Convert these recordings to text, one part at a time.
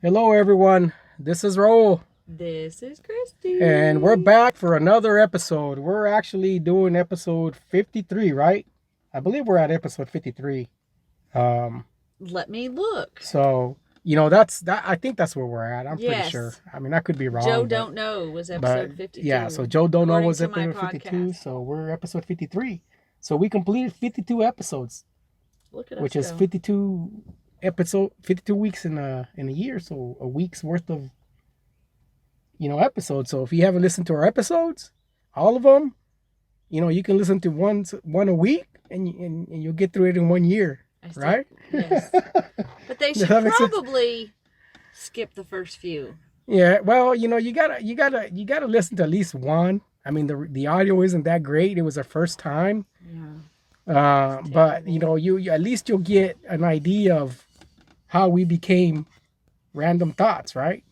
Hello, everyone. This is Raul, This is Kristi. and we're back for another episode. We're actually doing episode 53, right? I believe we're at episode 53. Um, Let me look. so that's that. I think that's where we're at. I'm pretty sure. Yes. I mean, I could be wrong. Joe but, Don't Know was but episode 52. yeah. So Joe Don't Know according was to my episode 52. podcast. So we're episode 53. So we completed 52 episodes, Look at which us is go. 52 weeks in a year. So a week's worth of episodes. So if you haven't listened to our episodes, all of them, you can listen to one a week, and you'll get through it in 1 year, right? Yes. But they should probably skip the first few. Yeah. Well, you gotta listen to at least one. I mean, the audio isn't that great. It was our first time. Yeah. But you at least you'll get an idea of how we became random thoughts, right?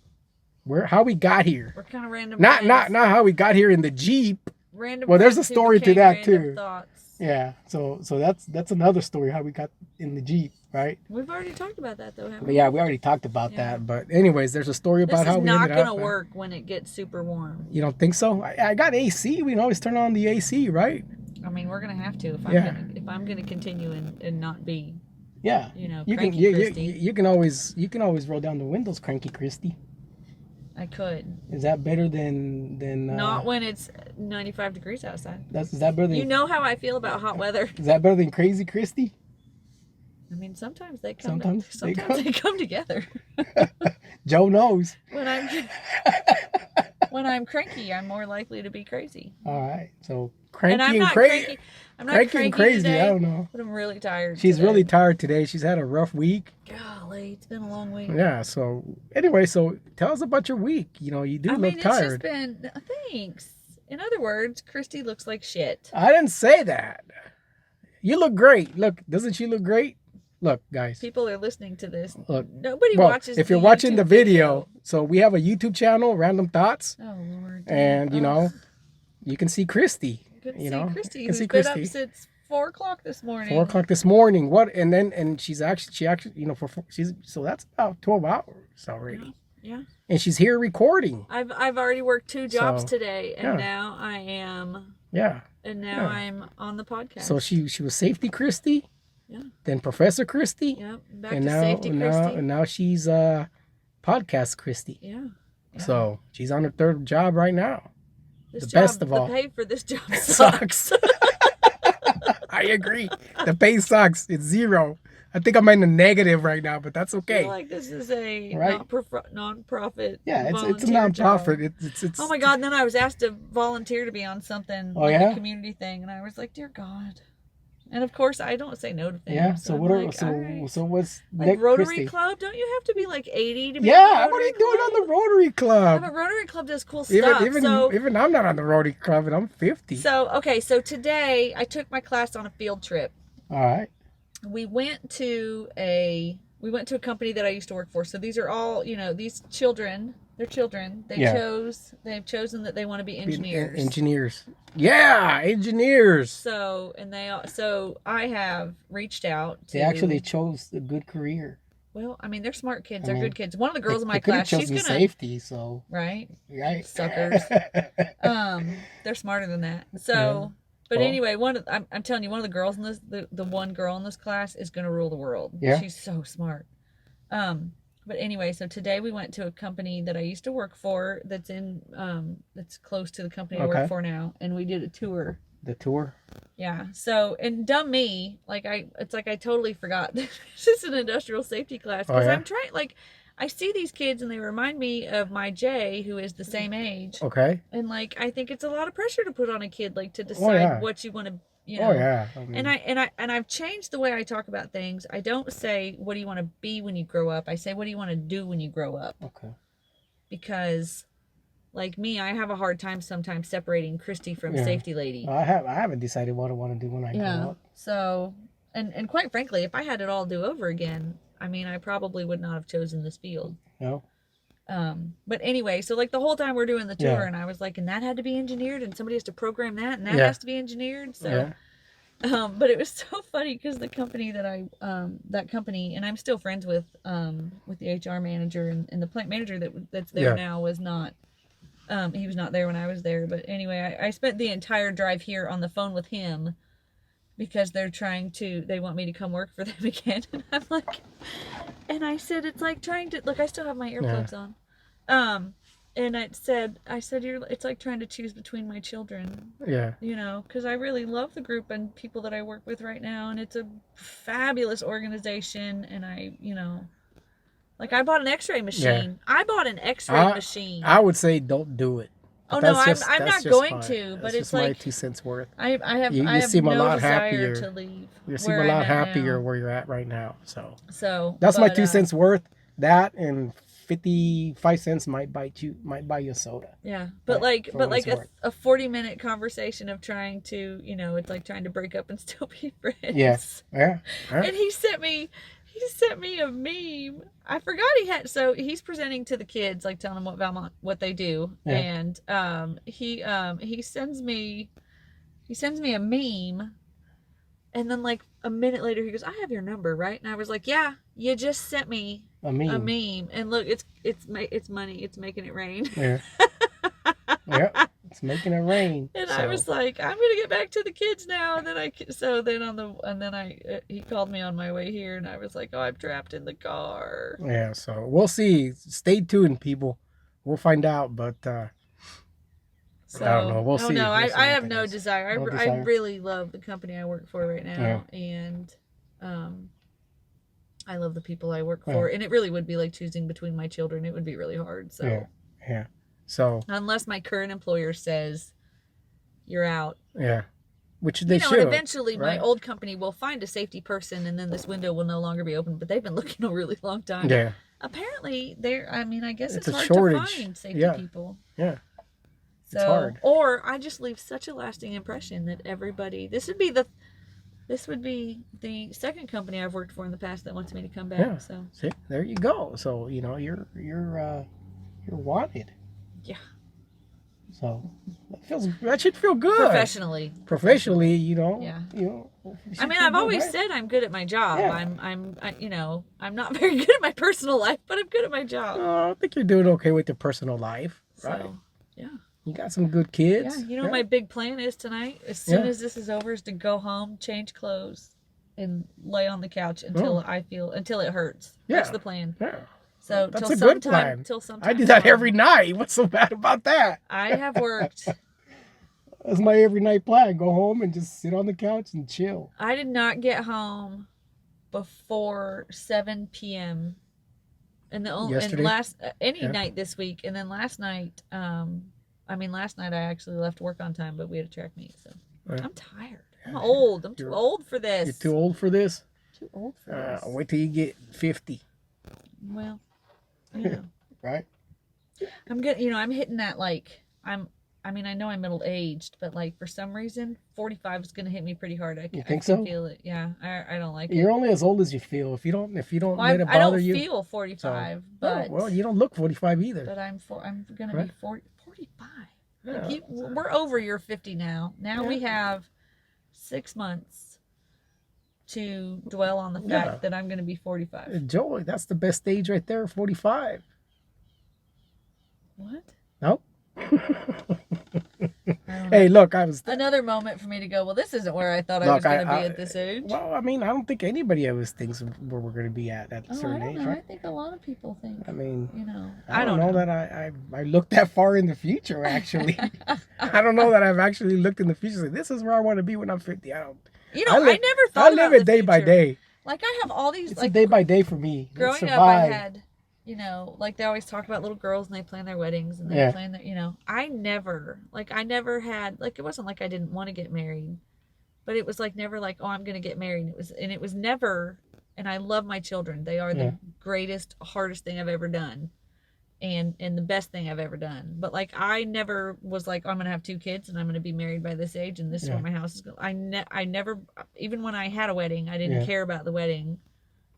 How we got here. We're kind of random. Not how we got here in the Jeep. Random. Well, there's a story to that too. Thoughts. Yeah. So that's another story, how we got in the Jeep, right? We've already talked about that though, haven't But we? yeah, we already talked about that. But anyways, there's a story about how we ended up. This is not gonna work when it gets super warm. You don't think so? I got AC. We can always turn on the AC, right? I mean, we're gonna have to if I'm gonna continue and not be. Yeah. Cranky Kristi. You can always roll down the windows, Cranky Kristi. I could. Is that better than not when it's 95 degrees outside. Is that better than? You know how I feel about hot weather. Is that better than Crazy Kristi? I mean, sometimes they come. Sometimes they come together. Joe knows. When I'm cranky, I'm more likely to be crazy. All right, so cranky and and crazy. I'm not cranky and crazy. today, I don't know. But I'm really tired. She's today. really tired today. She's had a rough week. Golly, it's been a long week. Yeah. So anyway, tell us about your week. You do look tired. It's just been. Thanks. In other words, Kristi looks like shit. I didn't say that. You look great. Look, doesn't she look great? Look, guys. People are listening to this. Look, nobody watches. If you're watching the video, so we have a YouTube channel, Random Thoughts. Oh Lord. And you can see Kristi. You know, Kristi, who's been up since 4 o'clock this morning. 4 o'clock this morning. What? And she's actually so that's about 12 hours already. Yeah. And she's here recording. I've already worked 2 jobs today, and now I am. Yeah. And now I'm on the podcast. So she was Safety Kristi. Yeah. Then Professor Kristi. Yep. Back to Safety Kristi. And now she's Podcast Kristi. Yeah. So she's on her 3rd job right now. Best of all. The pay for this job sucks. I agree. The pay sucks. It's 0. I think I'm in the negative right now, but that's okay. I feel like this is a non-profit. Yeah, it's a non-profit. It's oh my God! And then I was asked to volunteer to be on something a community thing, and I was like, dear God. And of course, I don't say no to things. Yeah. So what's like Rotary Club? Don't you have to be like 80 to be? Yeah. What are you doing on the Rotary Club? Yeah, but Rotary Club does cool stuff. Even I'm not on the Rotary Club, and I'm 50. So today I took my class on a field trip. All right. We went to a company that I used to work for. So these are all these children. They're children. They've chosen that they want to be engineers. Engineers. Yeah, engineers. So I have reached out to. They actually chose a good career. Well, I mean, they're smart kids. They're good kids. One of the girls in my class, she's gonna safety. So right, suckers. They're smarter than that. So, but anyway, I'm telling you, one of the girls in this, the one girl in this class is gonna rule the world. Yeah, she's so smart. But anyway, so today we went to a company that I used to work for that's that's close to the company I work for now, and we did a tour. The tour? Yeah. So, and dumb me, it's like I totally forgot this is an industrial safety class, because I'm trying, I see these kids and they remind me of my Jay, who is the same age. Okay. And I think it's a lot of pressure to put on a kid, to decide what you want to. Oh yeah. I mean, and I've changed the way I talk about things. I don't say what do you want to be when you grow up. I say what do you want to do when you grow up. Okay. Because, like me, I have a hard time sometimes separating Kristi from Safety Lady. I haven't decided what I want to do when I grow up. So, and quite frankly, if I had it all do over again, I mean, I probably would not have chosen this field. No. But anyway, so the whole time we're doing the tour, and I was like, and that had to be engineered, and somebody has to program that, and that has to be engineered. So But it was so funny because the company that that company, and I'm still friends with the HR manager and the plant manager that's there now was not, he was not there when I was there. But anyway, I spent the entire drive here on the phone with him because they want me to come work for them again. And I'm like, and I said, it's like trying to, look, I still have my earplugs on. And I said, it's like trying to choose between my children. Yeah. You know, because I really love the group and people that I work with right now, and it's a fabulous organization. And like I bought an X-ray machine. Yeah. I bought an X-ray machine. I would say don't do it. But I'm not going to. But it's like my 2 cents worth. I have seem no a lot desire happier to leave. You seem a lot happier where you're at right now. So that's my 2 cents worth. That and 55 cents might buy you a soda. Yeah, but like a 40-minute conversation of trying to, it's like trying to break up and still be friends. Yes. Yeah. And he sent me a meme. I forgot so he's presenting to the kids, like telling them what they do. Yeah. And he sends me a meme, and then like a minute later he goes, "I have your number, right?" And I was like, "Yeah, you just sent me a meme, and look, it's money. It's making it rain." Yeah. Yeah. It's making it rain. And I was like, I'm gonna get back to the kids now. And then he called me on my way here, and I was like, oh, I'm trapped in the car. Yeah. So we'll see. Stay tuned, people. We'll find out. But I don't know. We'll see. No, I have no desire. I really love the company I work for right now, and I love the people I work for, and it really would be like choosing between my children. It would be really hard. So yeah. So unless my current employer says you're out, which they should. And eventually my old company will find a safety person, and then this window will no longer be open. But they've been looking a really long time. Yeah. Apparently, I guess it's hard shortage. to find safety people. Yeah. So, it's hard. Or I just leave such a lasting impression that everybody. This would be the second company I've worked for in the past that wants me to come back. Yeah. So see, there you go. So you're wanted. Yeah. So that should feel good. Professionally, Yeah. I mean, I've always said I'm good at my job. Yeah. I'm not very good at my personal life, but I'm good at my job. I think you're doing okay with your personal life, right? So, yeah. You got some good kids. Yeah. What my big plan is tonight? As soon as this is over, is to go home, change clothes, and lay on the couch until it hurts. Yeah. That's the plan. Yeah. So that's a good plan. I do that every night. What's so bad about that? I have worked. That's my every night plan. Go home and just sit on the couch and chill. I did not get home before 7 p.m. and night this week, and then last night. Last night I actually left work on time, but we had a track meet, so I'm tired. I'm old. I'm too old for this. You're too old for this? Too old for this. Wait till you get 50. Well, right? I'm good. I'm hitting that I know I'm middle aged, but for some reason 45 is going to hit me pretty hard. I can feel it. Yeah. I don't like it. You're only as old as you feel. If you don't let it bother you. I don't feel 45, but you don't look 45 either. But I'm going to be 45. Yeah. We're over your 50 now. Now we have 6 months to dwell on the fact that I'm going to be 45. Enjoy. That's the best stage right there, 45. What? Nope. Hey, look, another moment for me to go, well, this isn't where I thought I was going to be at this age. Well, I don't think anybody always thinks where we're going to be at a certain age. Right? I think a lot of people think. I don't know that I looked that far in the future, actually. I don't know that I've actually looked in the future. This is where I want to be when I'm 50. I never thought I live it day by day. Like, I have all these... It's a day by day for me. Growing up, I had... they always talk about little girls and they plan their weddings and they plan their, I never had, it wasn't like I didn't want to get married, but it was never oh, I'm going to get married. It was never, and I love my children. They are the greatest, hardest thing I've ever done and the best thing I've ever done. But I never was oh, I'm going to have 2 kids and I'm going to be married by this age and this is where my house is going. I never, even when I had a wedding, I didn't care about the wedding.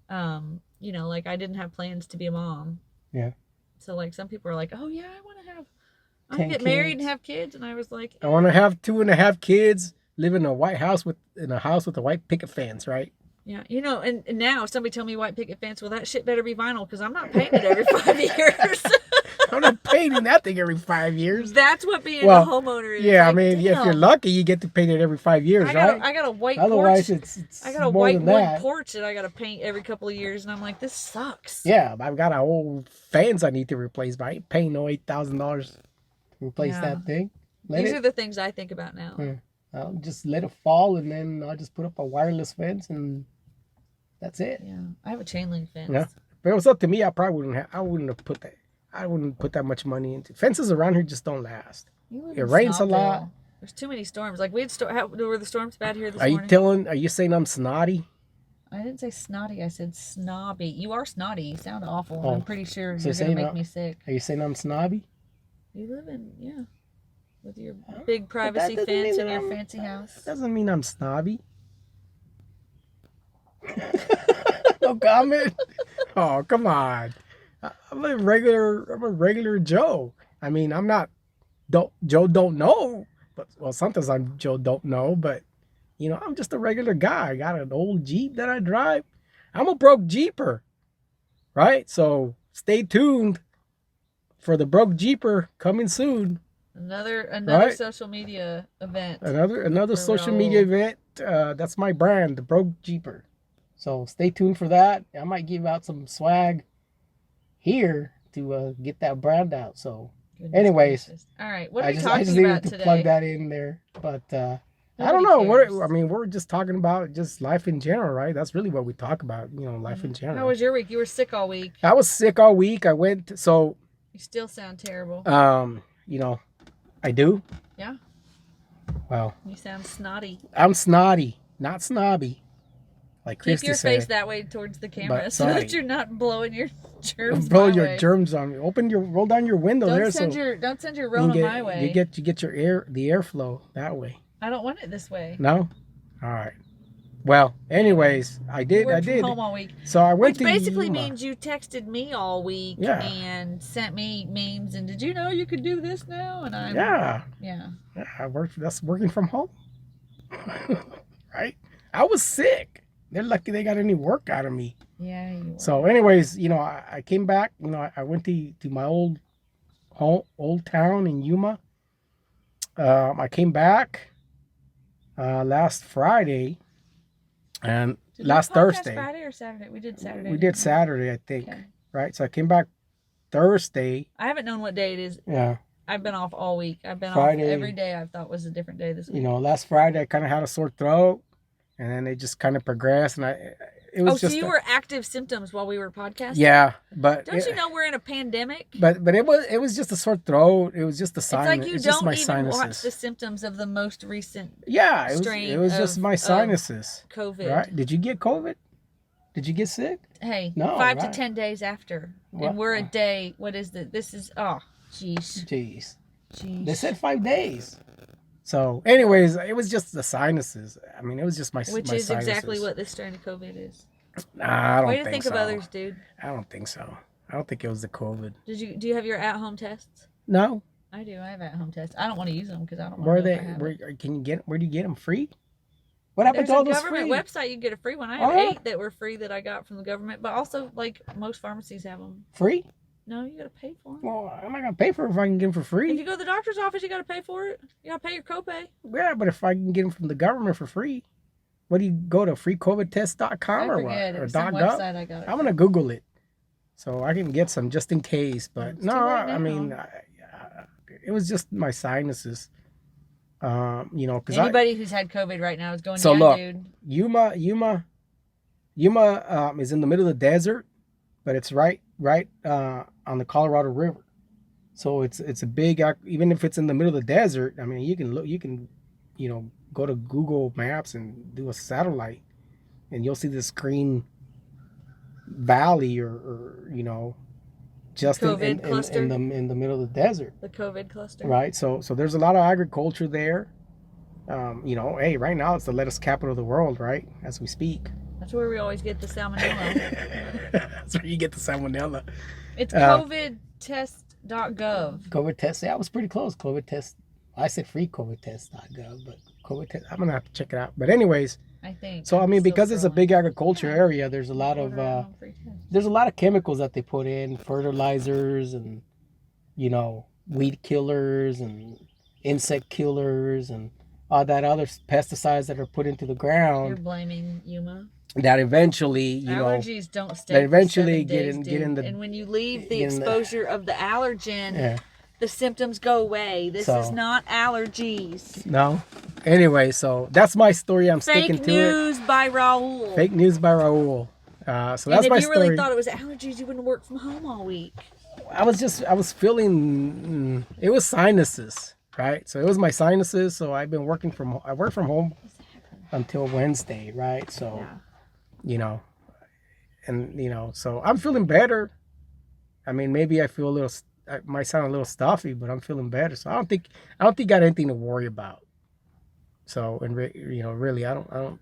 I didn't have plans to be a mom. Yeah. So some people are oh yeah, I want to get married and have kids, and I was I want to have 2.5 kids, live in a white house with a white picket fence, right? Yeah, and now somebody tell me white picket fence. Well, that shit better be vinyl because I'm not painting it every 5 years. I'm not painting that thing every 5 years. That's what being a homeowner is. Yeah, like, I mean, damn. if you're lucky, you get to paint it every 5 years, right? I got a white Otherwise, porch. it's I got a more white than wood that. porch that I got to paint every couple of years, and I'm like, this sucks. Yeah, I've got an old fence I need to replace, but I ain't paying no $8,000 to replace that thing. These are the things I think about now. I'll just let it fall, and then I'll just put up a wireless fence, and that's it. Yeah, I have a chain link fence. Yeah, if it was up to me, I probably wouldn't have put that. I wouldn't put that much money into fences around here. Just don't last. It rains a lot. There's too many storms. Like were the storms bad here this morning? Are you saying I'm snotty? I didn't say snotty. I said snobby. You are snotty. You sound awful. I'm pretty sure you're gonna make me sick. Are you saying I'm snobby? You live in with your big privacy fence and your fancy house. That doesn't mean I'm snobby. No comment. Oh, come on. I'm a regular Joe. I mean, I'm not Joe don't know, but sometimes I'm Joe don't know, but I'm just a regular guy. I got an old Jeep that I drive. I'm a broke Jeeper, right? So stay tuned for the broke Jeeper coming soon. Another right? social media event. Another social media event. That's my brand, the broke Jeeper. So stay tuned for that. I might give out some swag here to get that brand out. So, anyways, all right. What are we talking about today? I just needed to plug that in there, but I don't know. We're just talking about just life in general, right? That's really what we talk about. Life in general. How was your week? You were sick all week. I was sick all week. I went so. You still sound terrible. I do. Yeah. Well. You sound snotty. I'm snotty, not snobby. Like Kristi Keep your face that way towards the camera so that you're not blowing your germs. Germs on me. Roll down your window don't send your Rona my way. You get the airflow that way. I don't want it this way. No? All right. Well, anyways, I did. From home all week. So I went Which basically means you texted me all week and sent me memes. And did you know you could do this now? And I'm yeah. That's working from home, right? I was sick. They're lucky they got any work out of me. Yeah, you were. So, anyways, I came back. I went to my old town in Yuma. I came back last Friday and last Thursday. Friday or Saturday? We did Saturday. We did Saturday, I think. Okay. Right. So I came back Thursday. I haven't known what day it is. Yeah. I've been off all week. I've been Friday, off every day. I thought was a different day this week. Last Friday I kind of had a sore throat. And then it just kind of progressed, and it was just. So you were active symptoms while we were podcasting? Yeah, but don't you know we're in a pandemic? But it was just a sore throat. It was just a sinus. It's like you don't even watch the symptoms of the most recent. Yeah, it was just my sinuses. COVID. Right? Did you get COVID? Did you get sick? Hey, no, 5 to 10 days after, and we're a day. What is it? This is jeez. They said 5 days. So, anyways, it was just the sinuses. I mean, it was just my sinuses. Which is exactly what this strain of COVID is. Nah, I don't think so. Way to think of others, dude. I don't think so. I don't think it was the COVID. Do you have your at-home tests? No. I do. I have at-home tests. I don't want to use them because I don't want to. Where do you get them free? What happened to all those free? There's a government website you can get a free one. I have 8 that were free that I got from the government, but also like most pharmacies have them. Free? No, you gotta pay for them. Well, I'm not gonna pay for it if I can get them for free. If you go to the doctor's office, you gotta pay for it. You gotta pay your copay. Yeah, but if I can get them from the government for free, what do you go to freecovidtest.com or what? Or .gov? Website I got it. I'm gonna Google it so I can get some just in case. But no, I mean, it was just my sinuses. Because anybody who's had COVID right now is going. So look, dude. Yuma is in the middle of the desert, but it's right on the Colorado River. So it's a big, even if it's in the middle of the desert, I mean, you can go to Google Maps and do a satellite and you'll see this green valley or just in the middle of the desert. The COVID cluster. Right. So there's a lot of agriculture there. Hey, right now it's the lettuce capital of the world, right? As we speak. That's where we always get the salmonella. That's where you get the salmonella. It's covidtest.gov. COVID test. Yeah, I was pretty close. COVID test. I said freecovidtest.gov, but COVID test. I'm gonna have to check it out. But anyways, I think. so I I'm mean, still because it's a scrolling. big agriculture Yeah. area, there's a lot of Order at home free test. there's a lot of chemicals that they put in, fertilizers and weed killers and insect killers and all that other pesticides that are put into the You're ground blaming Yuma. that eventually, Allergies don't stay. that eventually for 7 days, get in the and when you leave the get in the- exposure of the allergen, yeah. the symptoms go away. This So- is not allergies. No. Anyway, so that's my story. I'm Fake sticking to news by Raul. it. Fake news by Raul. So that's and if my you story. really thought it was allergies, you wouldn't work from home all week. I was feeling it was sinuses, right? So it was my sinuses. So I work from home until Wednesday, right? So Yeah. So I'm feeling better. I mean, maybe I feel a little. I might sound a little stuffy, but I'm feeling better. So I don't think I got anything to worry about. So really, I don't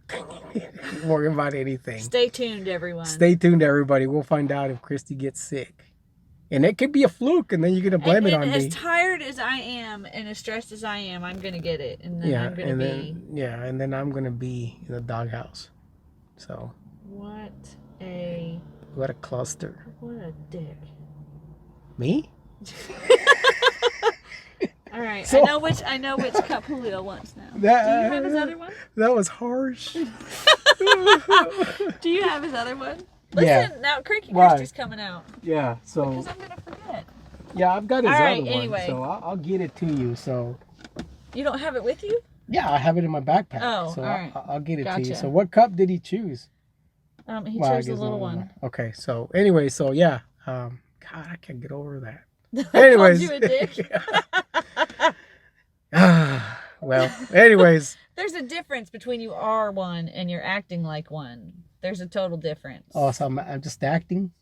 worry about anything. Stay tuned, everyone. Stay tuned, everybody. We'll find out if Kristi gets sick. And it could be a fluke, and then you're gonna blame it on as me. tired as I am and as stressed as I am, I'm gonna get it, and then I'm gonna be. And then I'm gonna be in the doghouse. So. What a cluster. What a dick. Me? All right, So- I know which cup Julio wants now. Do you That, have his other one? that was harsh. Do you have his other one? Yeah. Listen, now Kranky Why? Kristi's coming out. Yeah. So. Because I'm gonna forget. Yeah, I've got his All other right, one. anyway. So I'll get it to you. So. You don't have it with you? Yeah, I have it in my backpack. Oh, so all right. I'll get it to you. Gotcha. So what cup did he choose? He Well, I chose the guess little no one. Okay. So anyway, so yeah. God, I can't get over that. I Anyways. called you a dick. Well, anyways. There's a difference between you are one and you're acting like one. There's a total difference. Oh, so I'm just acting?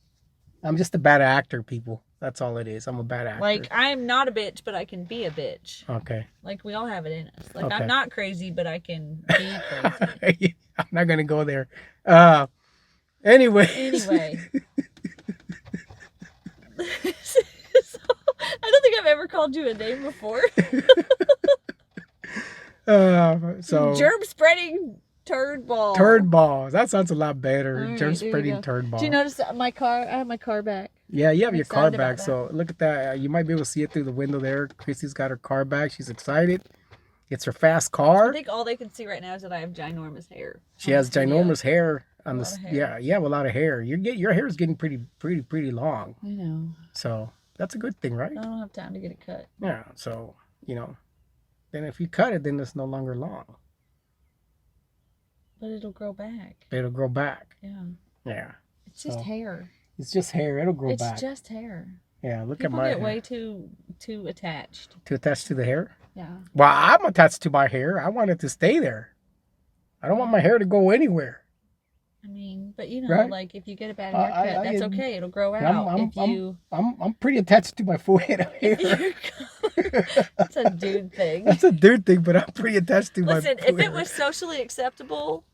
I'm just a bad actor, people. That's all it is. I'm a bad actor. Like, I'm not a bitch, but I can be a bitch. Okay. Like, we all have it in us. Like, Okay. I'm not crazy, but I can be crazy. I'm not going to go there. Anyway. Anyway. So, I don't think I've ever called you a name before. So. Germ spreading turd ball. Turd balls. That sounds a lot better. All right, Germ there you spreading go. turd balls. Do you notice that my car? I have my car back. Yeah, you have I'm your car excited about back. that. So look at that. You might be able to see it through the window there. Kristi's got her car back. She's excited. It's her fast I car. think all they can see right now is that I have ginormous hair. She has ginormous hair on A the. lot of hair. Yeah, you have a lot of hair. Your hair is getting pretty long. I know. So that's a good thing, right? I don't have time to get it cut. Yeah. So then if you cut it, then it's no longer long. But it'll grow back. It'll grow back. Yeah. Yeah. It's just So, hair. It's just hair. It'll grow It's back. just hair. Yeah. Look People at my get hair. way too attached. To attach to the hair. Yeah. Well, I'm attached to my hair. I want it to stay there. I don't want my hair to go anywhere. I mean, but Right? like if you get a bad I- haircut, I- that's okay. It'll grow I'm- out. I'm pretty attached to my full head of hair. That's a dude thing. That's a dude thing, but I'm pretty attached to Listen, my full if it hair. was socially acceptable,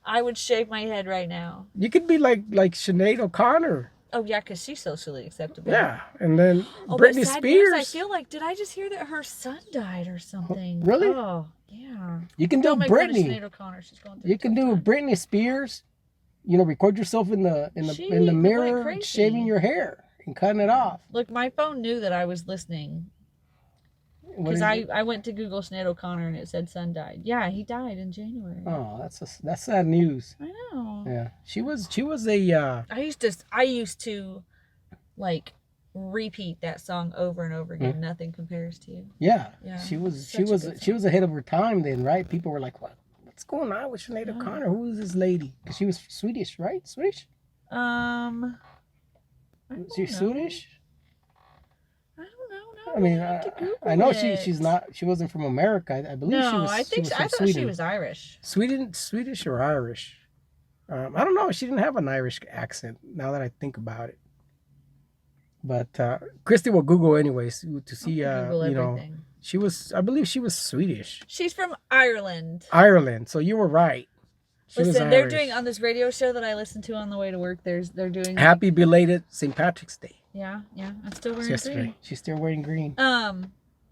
I would shave my head right now. You could be like Sinead O'Connor. Oh yeah, because she's socially acceptable. Yeah, and then Oh, Britney but sad Spears. news, I feel like, did I just hear that her son died or something? Really? Oh, yeah. You can do Don't make fun of Britney. Sinead O'Connor. She's going through You a can tough do time. Britney Spears. Record yourself in the She in the went mirror crazy. shaving your hair and cutting it off. Look, my phone knew that I was listening What because is it? I went to Google Sinead O'Connor and it said son died. Yeah, he died in January. Oh, that's sad news. I know. Yeah, she was a. I used to like repeat that song over and over again. Nothing compares to you. Yeah, Yeah, she was such a good she was ahead of her time then, right? People were like, what's going on with Sinead O'Connor? Who is this lady? Because she was Swedish, right? Swedish? I Was she don't know. Swedish? I don't know. No, I mean, we'll have to Google I know it. she wasn't from America. I believe No, she was. I think she was I from thought Sweden. she was Irish. Swedish or Irish? I don't know. She didn't have an Irish accent. Now that I think about it, but Kristi will Google anyways to see. Google everything. She was. I believe she was Swedish. She's from Ireland. Ireland. So you were right. She was Listen, they're Irish. doing on this radio show that I listen to on the way to work. They're doing. Happy belated St. Patrick's Day. Yeah. I'm still wearing Yesterday. green. She's still wearing green.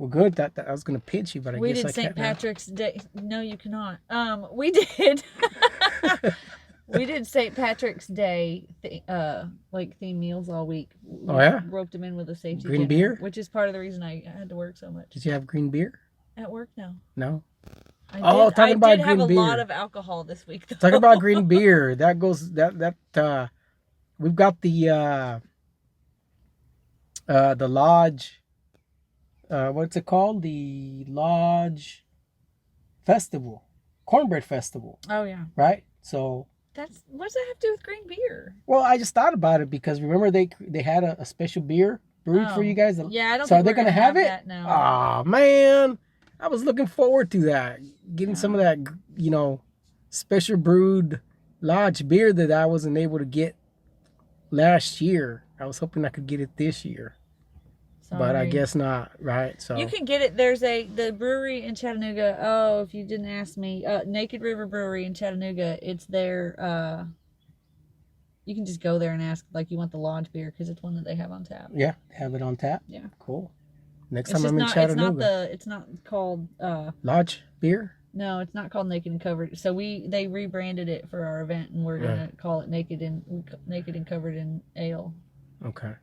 Well, good. That I was gonna pinch you, but I We guess did I St. can't now. Patrick's Day. No, you cannot. We did. We did St. Patrick's Day, like theme meals all week. Oh yeah. Roped them in with a safety Green dinner, beer? which is part of the reason I had to work so much. Did you have green beer? At work, no. No. I Talking about did have green a lot beer. of alcohol this week, though. Talking about green beer. That goes. We've got the lodge. What's it called? The lodge festival, cornbread festival. Oh yeah. Right. So. What does that have to do with green beer? Well, I just thought about it because remember they had a special beer brewed for you guys. Yeah, I don't. So think are they gonna have it? That now. Oh man, I was looking forward to that. Getting some of that, special brewed lodge beer that I wasn't able to get last year. I was hoping I could get it this year. But I guess not, right? So you can get it. There's the brewery in Chattanooga. Oh, if you didn't ask me, Naked River Brewery in Chattanooga. It's there. You can just go there and ask, like, you want the lodge beer because it's one that they have on tap. Yeah, have it on tap. Yeah, cool. Next time I'm in Chattanooga. It's not called lodge beer. No, it's not called Naked and Covered. So they rebranded it for our event, and we're gonna call it Naked and Covered in Ale. Okay.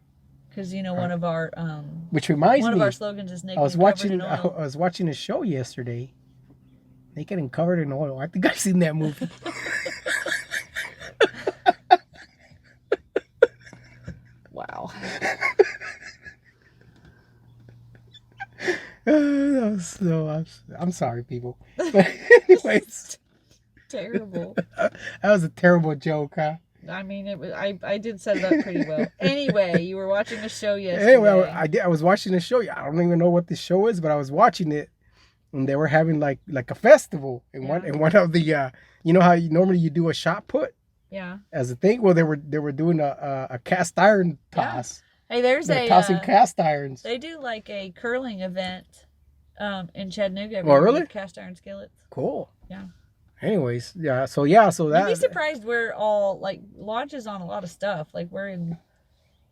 Because one of our which reminds me, one of our slogans is Naked I was and watching Covered in Oil. I was watching a show yesterday. Naked and Covered in Oil. I think I've seen that movie. Wow. I'm sorry, people. But anyways, terrible. That was a terrible joke, huh? I mean, it was. I did set it up pretty well. Anyway, you were watching a show yesterday. Anyway, I was watching a show. I don't even know what the show is, but I was watching it, and they were having like a festival. And one of the you know how normally you do a shot put. Yeah. As a thing, well, they were doing a cast iron toss. Yeah. Hey, they're tossing cast irons. They do like a curling event, in Chattanooga. Oh, really? With cast iron skillets. Cool. Yeah. Anyways, so that. You'd be surprised we're all like lodges on a lot of stuff. Like we're in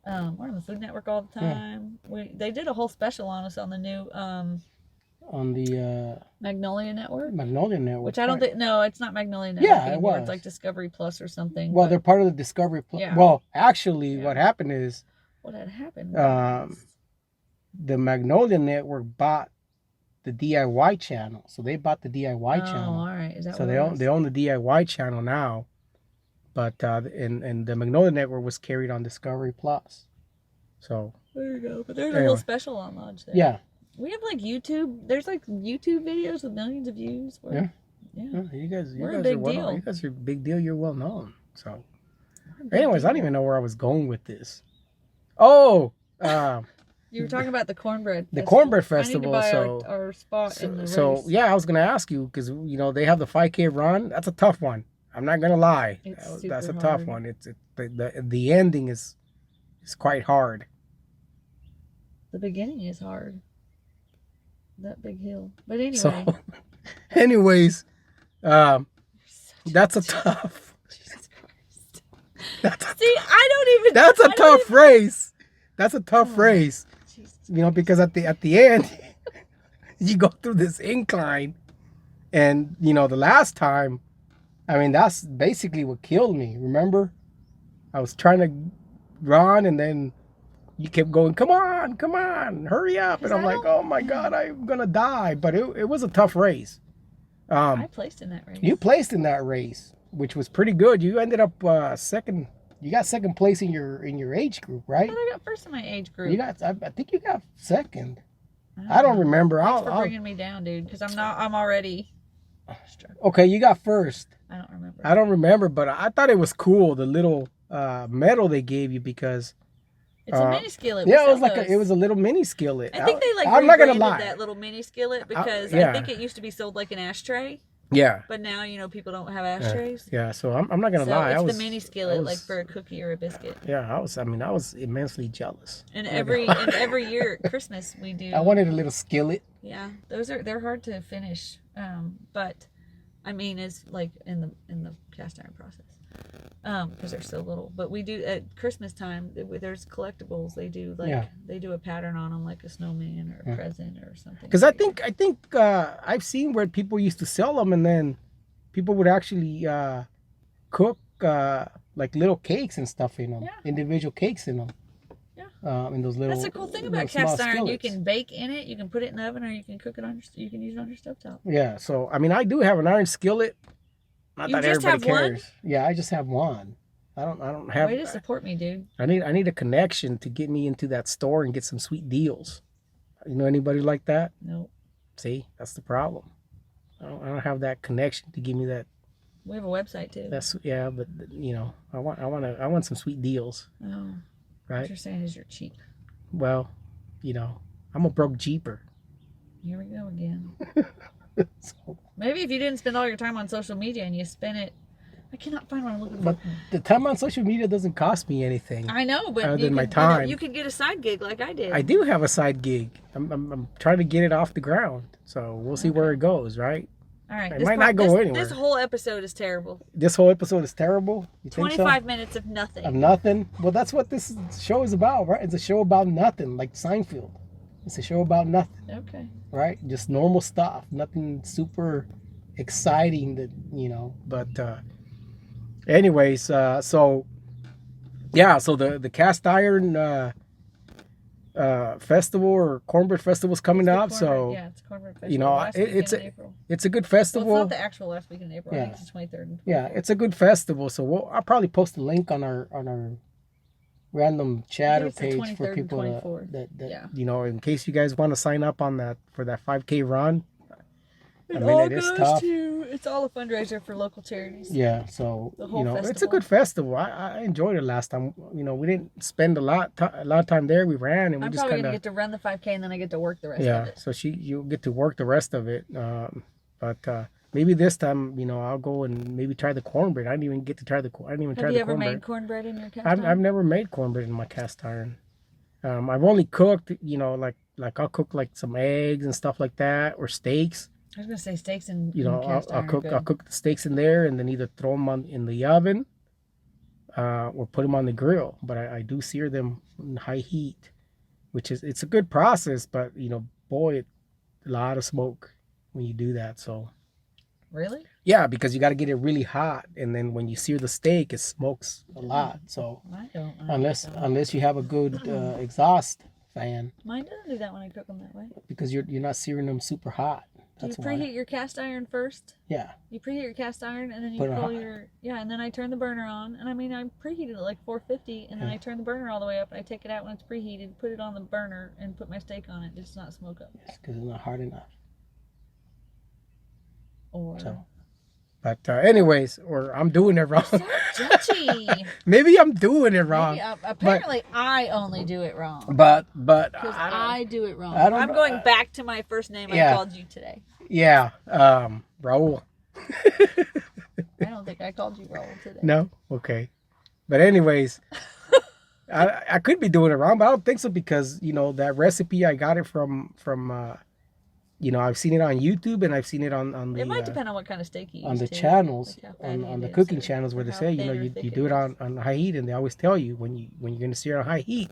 the Food Network all the time. Yeah. They did a whole special on us on the new on the Magnolia Network. Magnolia Network. Which I don't think. No, it's not Magnolia Network. Yeah, anymore. it was. It's like Discovery Plus or something. Well, they're part of the Discovery Plus. Yeah. Well, actually, what happened is. What had happened? The Magnolia Network bought the DIY channel, so they bought the DIY channel. Oh, all right. Is that so what they own the DIY channel now, but and the Magnolia Network was carried on Discovery Plus. So there you go. But there's a whole special on Lodge there. Yeah. We have like YouTube. There's like YouTube videos with millions of views. Yeah. You guys are big deal. You guys are a big deal. You're well known. So, anyways, I don't even know where I was going with this. Oh. You were talking about the cornbread. The cornbread festival. I need to buy our spot in the race. So yeah, I was gonna ask you because they have the 5K run. That's a tough one. I'm not gonna lie. That's a tough one. It's the ending is quite hard. The beginning is hard. That big hill. But anyway. So, anyways, that's a tough. Jesus Christ. See, I don't even. That's a tough race. That's a tough race. Jesus. Because at the end, you go through this incline, and the last time, that's basically what killed me. Remember, I was trying to run, and then you kept going, come on, hurry up. And I'm like, oh my God, I'm going to die. But it was a tough race. I placed in that race. You placed in that race, which was pretty good. You ended up second. You got second place in your age group, right? I got first in my age group. I think you got second. I don't remember. Thanks for bringing me down, dude, because I'm already struggling. Okay, you got first. I don't remember. I don't remember, but I thought it was cool, the little medal they gave you, because it's a mini skillet. Yeah, it was a little mini skillet. I think they I'm not gonna lie. that little mini skillet because I think it used to be sold like an ashtray. Yeah. But now people don't have ashtrays. Yeah, so I'm not gonna lie. It's the mini skillet, like for a cookie or a biscuit. Yeah, I was immensely jealous. And every year at Christmas we do. I wanted a little skillet. Yeah, they're hard to finish, but it's like in the cast iron process. because they're so little. But we do at Christmas time. There's collectibles. They do they do a pattern on them, like a snowman or a present or something. Because I think I've seen where people used to sell them, and then people would actually cook like little cakes and stuff in them, individual cakes in them. In those little. That's the cool thing about cast iron. You can bake in it. You can put it in the oven, or you can cook it on. You can use it on your stovetop. Yeah. So I mean, I do have an iron skillet. Not you that just everybody have cares. one? Yeah, I just have one. I don't have. Way to support me, dude. I need a connection to get me into that store and get some sweet deals. You know anybody like that? No. See, that's the problem. I don't have that connection to give me that. We have a website too. That's but you know, I want some sweet deals. Oh. Right. What you're saying is you're cheap. Well, you know, I'm a broke jeeper. Here we go again. So, maybe if you didn't spend all your time on social media and you spent it, I cannot find what I'm looking for. But the time on social media doesn't cost me anything. I know, but other than my time. You could get a side gig like I did. I do have a side gig. I'm trying to get it off the ground. So we'll see where it goes, right? All right. It might not go anywhere. This whole episode is terrible. This whole episode is terrible? You think 25 so? minutes of nothing. Of nothing? Well, that's what this show is about, right? It's a show about nothing, like Seinfeld. It's a show about nothing. Okay. Right? Just normal stuff. Nothing super exciting that, you know. But anyways, so the cast iron festival or cornbread festival is coming up. So yeah, it's cornbread festival. You know, it's a good festival. Well, it's not the actual last weekend in April. Yeah. I think it's the 23rd and 24th. Yeah, it's a good festival. So I'll probably post a link on our random chatter page for people that you know, in case you guys want to sign up on that for that 5K run. I mean, it is tough. It's all a fundraiser for local charities. Yeah, so you know, festival. It's a good festival. I enjoyed it last time. You know, we didn't spend a lot of time there. We ran and we I'm just probably gonna get to run the 5K and then I get to work the rest of it. So you'll get to work the rest of it. But maybe this time, you know, I'll go and maybe try the cornbread. I didn't even get to try the. I didn't even try the cornbread. Have you ever made cornbread in your cast iron? I've never made cornbread in my cast iron. I've only cooked, you know, like I'll cook like some eggs and stuff like that, or steaks. I was gonna say steaks and I'll cook the steaks in there and then either throw them in the oven, or put them on the grill. But I do sear them in high heat, which it's a good process. But you know, boy, a lot of smoke when you do that. So really, yeah, because you got to get it really hot, and then when you sear the steak, it smokes a lot. So unless you have a good exhaust fan. Mine doesn't do that when I cook them that way. Because you're not searing them super hot. Do you preheat your cast iron first? Yeah. You preheat your cast iron and then you pull and then I turn the burner on. And I mean, I preheated it like 450 and then I turn the burner all the way up and I take it out when it's preheated, put it on the burner and put my steak on it. It's not smoke up. Yes, because it's not hard enough. But I'm doing it wrong. So judgy. Maybe I'm doing it wrong. Apparently, I only do it wrong. But I do it wrong. I'm going back to my first name I called you today. Yeah, Raul. I don't think I called you Raul today. No? Okay. But anyways, I could be doing it wrong, but I don't think so because, you know, that recipe, I got it from you know, I've seen it on YouTube and I've seen it on the. It might depend on what kind of steak you use. On the channels, on the cooking channels where they say, you know, you do it on high heat, and they always tell you when you're gonna sear on high heat,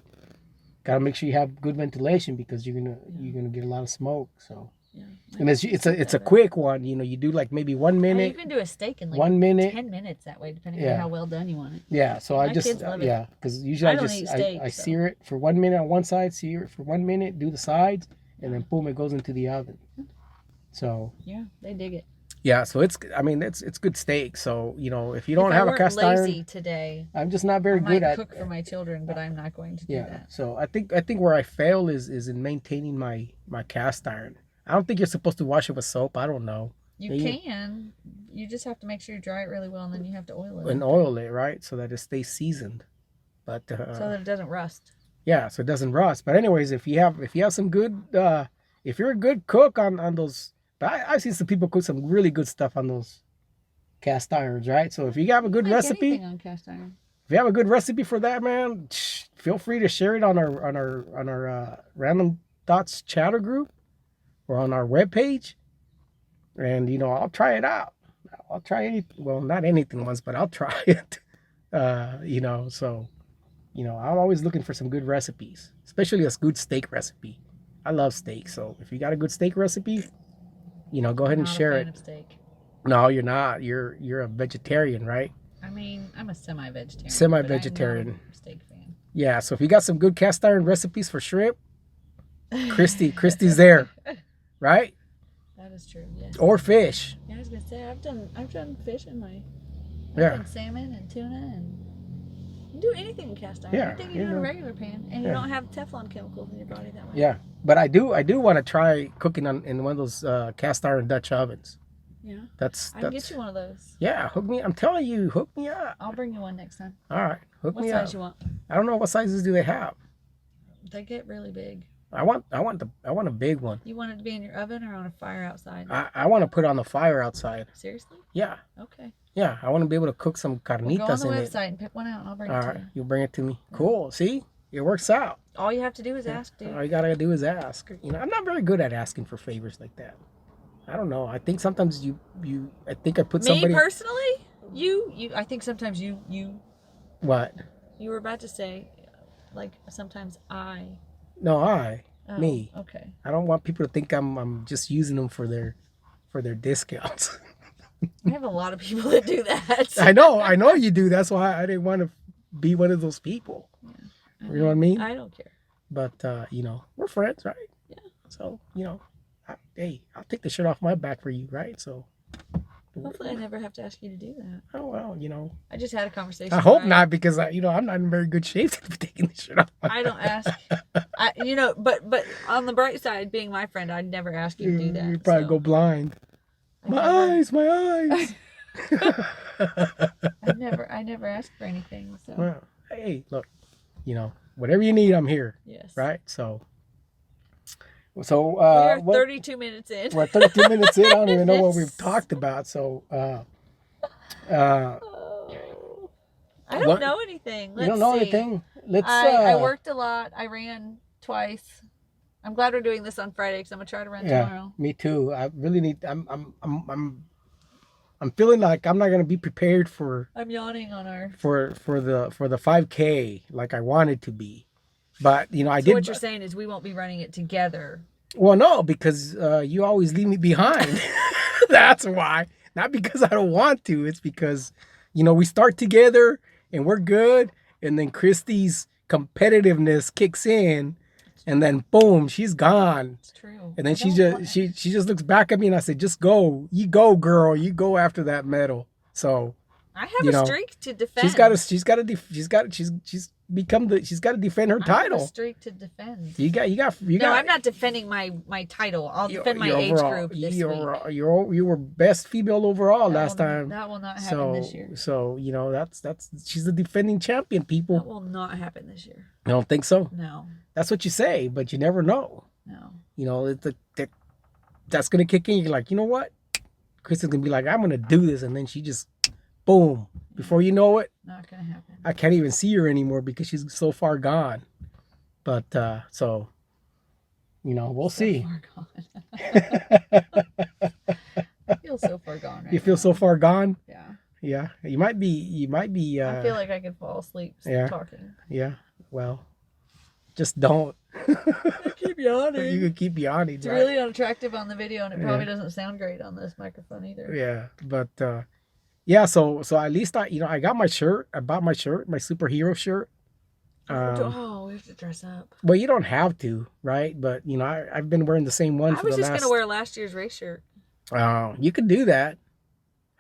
gotta make sure you have good ventilation because you're gonna get a lot of smoke. So. Yeah, and it's a quick one, you know. You do like maybe 1 minute. You can do a steak in like 1 minute, 10 minutes that way, depending on how well done you want it. Yeah, so my kids love it. Because usually I sear it for 1 minute on one side, sear it for 1 minute, do the sides, and then boom, it goes into the oven. So yeah, they dig it. Yeah, so it's good steak. So you know, if you don't have a cast iron, today, I'm just not very good at cook for my children, but I'm not going to do that. So I think where I fail is in maintaining my cast iron. I don't think you're supposed to wash it with soap. I don't know. You can. You just have to make sure you dry it really well, and then you have to oil it. And oil it, right, so that it stays seasoned. But so that it doesn't rust. Yeah, so it doesn't rust. But anyways, if you have some good, if you're a good cook on those. I've seen some people cook some really good stuff on those cast irons, right? So if you have a good recipe on cast iron. If you have a good recipe for that, man, feel free to share it on our Random Thoughts chatter group or on our webpage. And you know, I'll try it out. I'll try anything. Well, not anything once, but I'll try it. So I'm always looking for some good recipes, especially a good steak recipe. I love steak, so if you got a good steak recipe, go ahead and Not a share fan it. of steak. No, you're not. You're a vegetarian, right? I mean, I'm a semi-vegetarian. Semi-vegetarian. But I'm not a steak fan. Yeah, so if you got some good cast iron recipes for shrimp, Kristi's there, right? That is true. Yes. Or fish. Yeah, I was gonna say I've done fish in my. Yeah. Done salmon and tuna and. You do anything in cast iron. Yeah, Anything you do in a regular pan, and you don't have Teflon chemicals in your body that way. Yeah, but I do want to try cooking in one of those cast iron Dutch ovens. Yeah. I can get you one of those. Yeah, hook me. I'm telling you, hook me up. I'll bring you one next time. All right, hook me up. What size you want? I don't know, what sizes do they have. They get really big. I want a big one. You want it to be in your oven or on a fire outside? I want to put it on the fire outside. Seriously? Yeah. Okay. Yeah, I want to be able to cook some carnitas in it. Go on the website and pick one out, and I'll bring it to you. All right, you'll bring it to me. Cool. See, it works out. All you have to do is ask, dude. All you gotta do is ask. I'm not very good at asking for favors like that. I don't know. I think sometimes I think I put somebody. Me personally, you. I think sometimes you. What? You were about to say, like sometimes I. No, Oh, me. Okay. I don't want people to think I'm just using them for their discounts. I have a lot of people that do that. I know you do. That's why I didn't want to be one of those people. Yeah. You know what I mean? I don't care. But we're friends, right? Yeah. So hey, I'll take the shirt off my back for you, right? So. Hopefully, I never have to ask you to do that. Oh well, I just had a conversation. I hope not, because I'm not in very good shape to be taking the shirt off. I don't ask. But on the bright side, being my friend, I'd never ask you to do that. You probably go blind. My eyes. I never ask for anything. So. Well, hey, look, whatever you need, I'm here. Yes. Right. So. We're 32 minutes in. We're 32 minutes in. I don't even know what we've talked about. So. I don't know anything. You don't know anything? I worked a lot. I ran twice. I'm glad we're doing this on Friday because I'm gonna try to run tomorrow. Me too. I really need. I'm feeling like I'm not gonna be prepared for. I'm yawning on our. For the 5K like I wanted to be, but I did. So what you're saying is we won't be running it together. Well, no, because you always leave me behind. That's why. Not because I don't want to. It's because we start together and we're good, and then Kristi's competitiveness kicks in. And then boom, she's gone. It's true. And then she just looks back at me, and I said, "Just go, you go, girl, you go after that medal." So I have a streak to defend. She's got to defend her title. I have a streak to defend. You got. No, I'm not defending my title. I'll defend my age group this week. You were best female overall last time. That will not happen this year. So that's she's the defending champion, people. That will not happen this year. I don't think so. No. That's what you say, but you never know. No. That's gonna kick in. You're like, you know what? Kristi's gonna be like, I'm gonna do this, and then she just, boom. Before you know it, not gonna happen. I can't even see her anymore because she's so far gone. But so, we'll see. Far gone. I feel so far gone. You feel so far gone? Yeah. Yeah. You might be. I feel like I could fall asleep talking. Yeah. Well, just don't. I keep yawning. You could keep yawning. It's really unattractive on the video, and it probably doesn't sound great on this microphone either. Yeah, but so at least I got my shirt. I bought my shirt, my superhero shirt. We have to dress up. Well, you don't have to, right? But I've been wearing the same one. I was just gonna wear last year's race shirt. Oh, you could do that.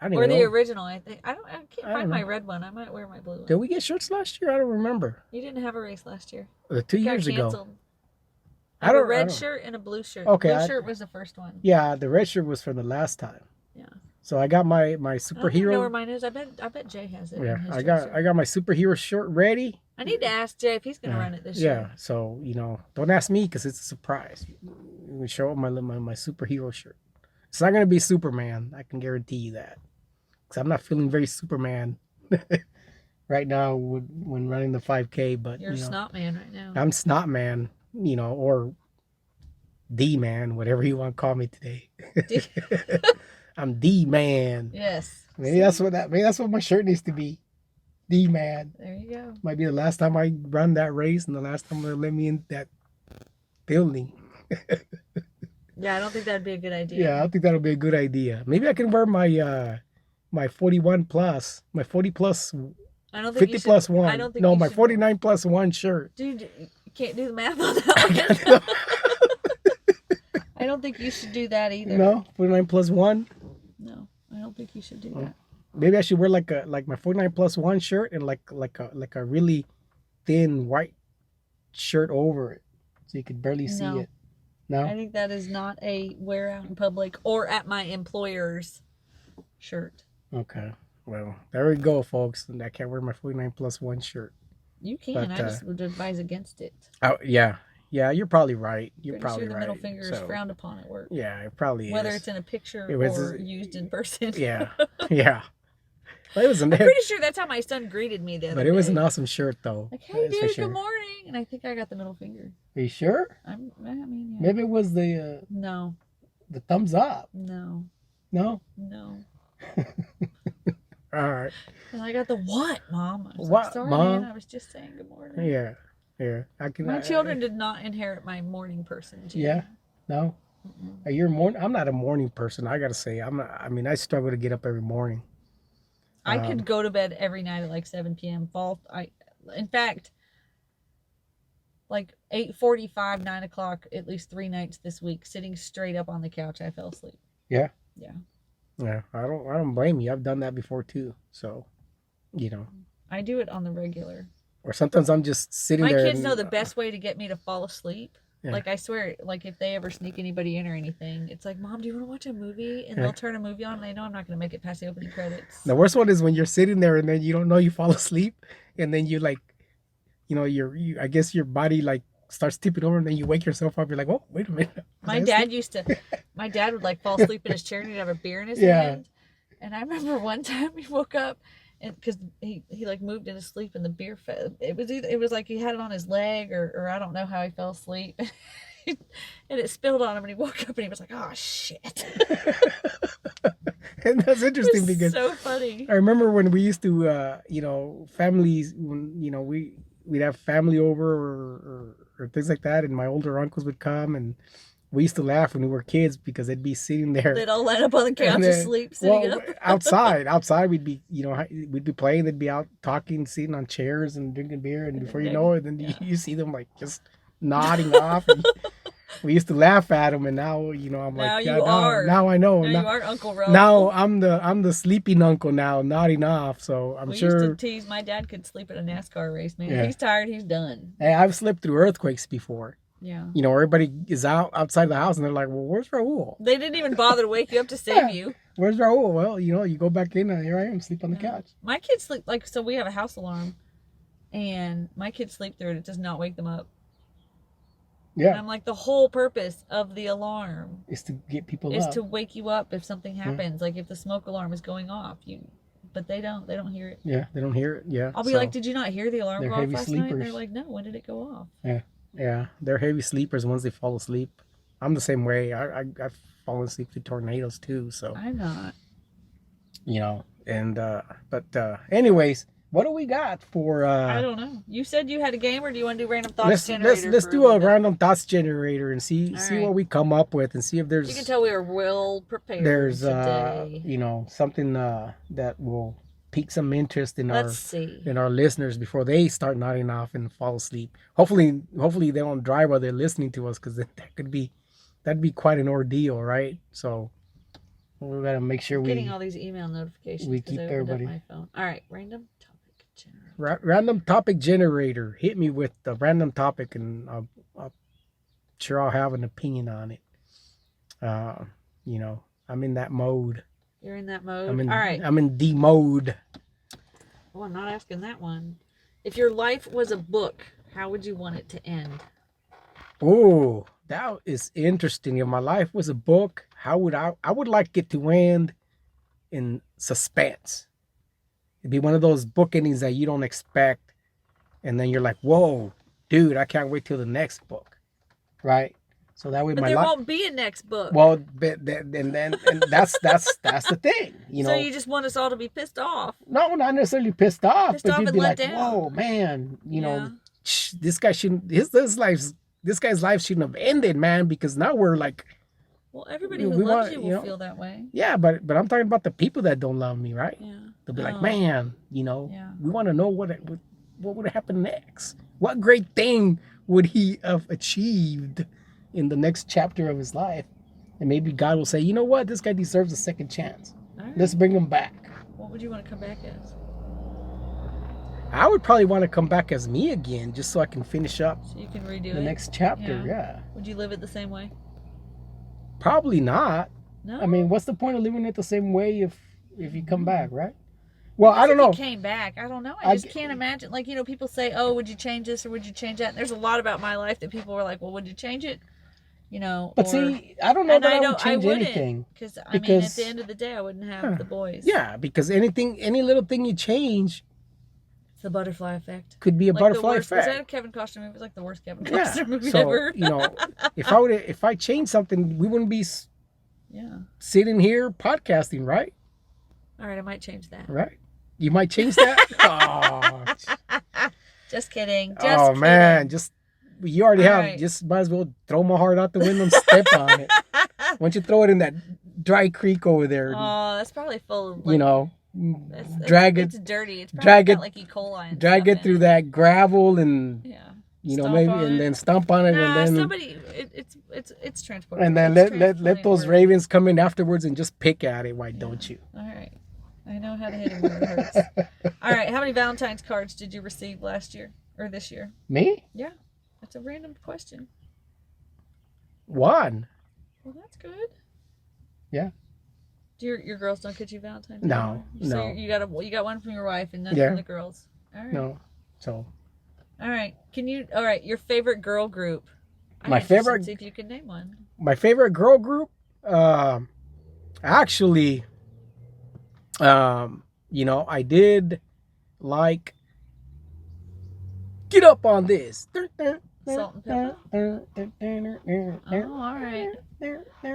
I don't or know. The original. I think I can't find my red one. I might wear my blue one. Did we get shirts last year? I don't remember. You didn't have a race last year. 2 years ago. I have a red shirt and a blue shirt. Okay, the blue shirt was the first one. Yeah, the red shirt was for the last time. Yeah. So I got my superhero. I don't know where mine is. I bet Jay has it. Yeah, I got my superhero shirt ready. I need to ask Jay if he's gonna run it this year. Yeah. So don't ask me because it's a surprise. We show up my superhero shirt. It's not gonna be Superman. I can guarantee you that. Because I'm not feeling very Superman right now when running the 5K. But you're Snot Man right now. I'm Snot Man. Or D-Man, whatever you want to call me today. I'm the man. Yes. Maybe that's what my shirt needs to be. The man. There you go. Might be the last time I run that race and the last time they let me in that building. Yeah, I don't think that'd be a good idea. Yeah, I think that'll be a good idea. Maybe I can wear my 41 plus, my 40 plus, I don't think 50 you should, plus one. I don't think No, you my should, 49 plus one shirt. Dude, you can't do the math on that one. I don't think you should do that either. No, 49 plus one. No, I don't think you should do that. Maybe I should wear like my 49 plus one shirt and like a really thin white shirt over it, so you could barely see it. No, I think that is not a wear out in public or at my employer's shirt. Okay, well there we go, folks. And I can't wear my 49 plus one shirt. You can. I just would advise against it. Oh yeah, you're probably right. You're Pretty probably sure the right. middle finger is frowned upon at work. Yeah, it probably Whether is. it's in a picture It was, or used in person. Yeah, yeah. Well, I'm pretty sure that's how my son greeted me the other day. But it was an awesome shirt, though. Like, hey, dude, good morning. And I think I got the middle finger. Are you sure? I mean, yeah. Maybe it was the No. The thumbs up. No. No? No. All right. And I got the what, Mom? I was what, like, sorry, Mom? man. I was just saying good morning. Yeah. Yeah. My children did not inherit my morning person. Gene. Yeah. No. Are you a morning? I'm not a morning person. I gotta say, I'm not. I mean, I struggle to get up every morning. I could go to bed every night at like 7 p.m. In fact, like 8:45, 9 o'clock, at least 3 nights this week, sitting straight up on the couch, I fell asleep. Yeah. Yeah. Yeah. I don't blame you. I've done that before too. So, you know. I do it on the regular. Or sometimes I'm just sitting there. My kids know the best way to get me to fall asleep. Yeah. Like, I swear, like, if they ever sneak anybody in or anything, it's like, Mom, do you want to watch a movie? And they'll turn a movie on, and they know I'm not going to make it past the opening credits. The worst one is when you're sitting there and then you don't know you fall asleep, and then you like, you know, I guess your body like starts tipping over, and then you wake yourself up. You're like, oh, wait a minute. My dad would like fall asleep in his chair, and he'd have a beer in his hand. And I remember one time he woke up, and because he like moved in his sleep, and the beer it was like he had it on his leg, or I don't know how he fell asleep, and it spilled on him, and he woke up and he was like, oh shit. And that's interesting because so funny. I remember when we used to you know, families, when, you know, we'd have family over or things like that, and my older uncles would come, and we used to laugh when we were kids because they'd be sitting there. They'd all line up on the couch asleep, sitting up. Outside we'd be, you know, we'd be playing. They'd be out talking, sitting on chairs and drinking beer, and before you know it, then you see them like just nodding off. And we used to laugh at them, and now, you know, I'm like, now I know. Now you are Uncle Rose. Now I'm the sleeping uncle now, nodding off. So we used to tease. My dad could sleep at a NASCAR race, man. Yeah. He's tired, he's done. Hey, I've slept through earthquakes before. Yeah. You know, everybody is outside the house, and they're like, well, where's Raul? They didn't even bother to wake you up to save you. Where's Raul? Well, you know, you go back in, and here I am, sleep on the couch. My kids sleep, like, so we have a house alarm, and my kids sleep through it. It does not wake them up. Yeah. And I'm like, the whole purpose of the alarm is to get people up. Is to wake you up if something happens. Like if the smoke alarm is going off. But they don't hear it. Yeah, they don't hear it. Yeah. I'll be like, did you not hear the alarm go off last sleepers. night? And they're like, no, when did it go off? Yeah. Yeah. They're heavy sleepers once they fall asleep. I'm the same way. I've fallen asleep to tornadoes too, so I'm not. You know, and but anyways, what do we got for I don't know. You said you had a game, or do you want to do random thoughts generator? Let's do a random thoughts generator and see right. what we come up with, and see if there's. You can tell we are well prepared. There's today. You know, something that will pique some interest in in our listeners before they start nodding off and fall asleep. Hopefully they don't drive while they're listening to us, because that'd be quite an ordeal, right? So we gotta make sure getting all these email notifications. We keep everybody. My phone. All right, random topic generator. Random topic generator. Hit me with the random topic, and I'll sure I'll have an opinion on it. You know, I'm in that mode. You're in that mode? All right. I'm in D mode. Oh, I'm not asking that one. If your life was a book, how would you want it to end? Oh, that is interesting. If my life was a book, how would I would like it to end in suspense. It'd be one of those book endings that you don't expect, and then you're like, whoa, dude, I can't wait till the next book. Right? So that way But my there life. won't be a next book. Well, and that's the thing, you know. So you just want us all to be pissed off. No, not necessarily pissed off, Pissed but off you'd and be let like, down. whoa, man, you Yeah. know, this guy shouldn't. This guy's life shouldn't have ended, man, because now we're like. Well, everybody who We loves want, you you will know, feel that way. Yeah, but I'm talking about the people that don't love me, right? Yeah. They'll be like, Oh. man, you know, Yeah. we want to know what would happen next. What great thing would he have achieved in the next chapter of his life? And maybe God will say, you know what, this guy deserves a second chance. All right. Let's bring him back. What would you want to come back as? I would probably want to come back as me again, just so I can finish up So you can redo the it. next chapter. Yeah. Would you live it the same way? Probably not. No. I mean, what's the point of living it the same way if you come back, right? Well, I don't know. If you came back, I don't know. I just can't imagine. Like, you know, people say, "Oh, would you change this or would you change that?" And there's a lot about my life that people were like, "Well, would you change it?" You know. But see, I don't know that I would change anything. Because I mean, at the end of the day, I wouldn't have the boys. Yeah, because any little thing you change. It's the butterfly effect. Could be a butterfly effect. Was that a Kevin Costner movie? It was like the worst Kevin Costner movie so, ever. You know, if I change something, we wouldn't be. Yeah. Sitting here podcasting, right? All right, I might change that. Right. You might change that? Oh. Just kidding. Man, you already have. Right. Just might as well throw my heart out the window and step on it. Why don't you throw it in that dry creek over there? Oh, that's probably full of, like, you know, it's dirty. It's probably drag it, like E. coli. And drag it through that gravel and you know, maybe and then stomp on it and then somebody it's transported. And then let those ravens come in afterwards and just pick at it. Why don't you? All right. I know how to hit them when it hurts. All right. How many Valentine's cards did you receive last year or this year? Me? Yeah. That's a random question. 1. Well, that's good. Yeah. Do your girls don't get you Valentine's? No. So you got one from your wife and none from the girls. All right. No. So. All right. All right. Your favorite girl group. My favorite. See if you can name one. My favorite girl group. Actually. You know, I did like Get Up on This. Salt and Pepper. Oh, all right.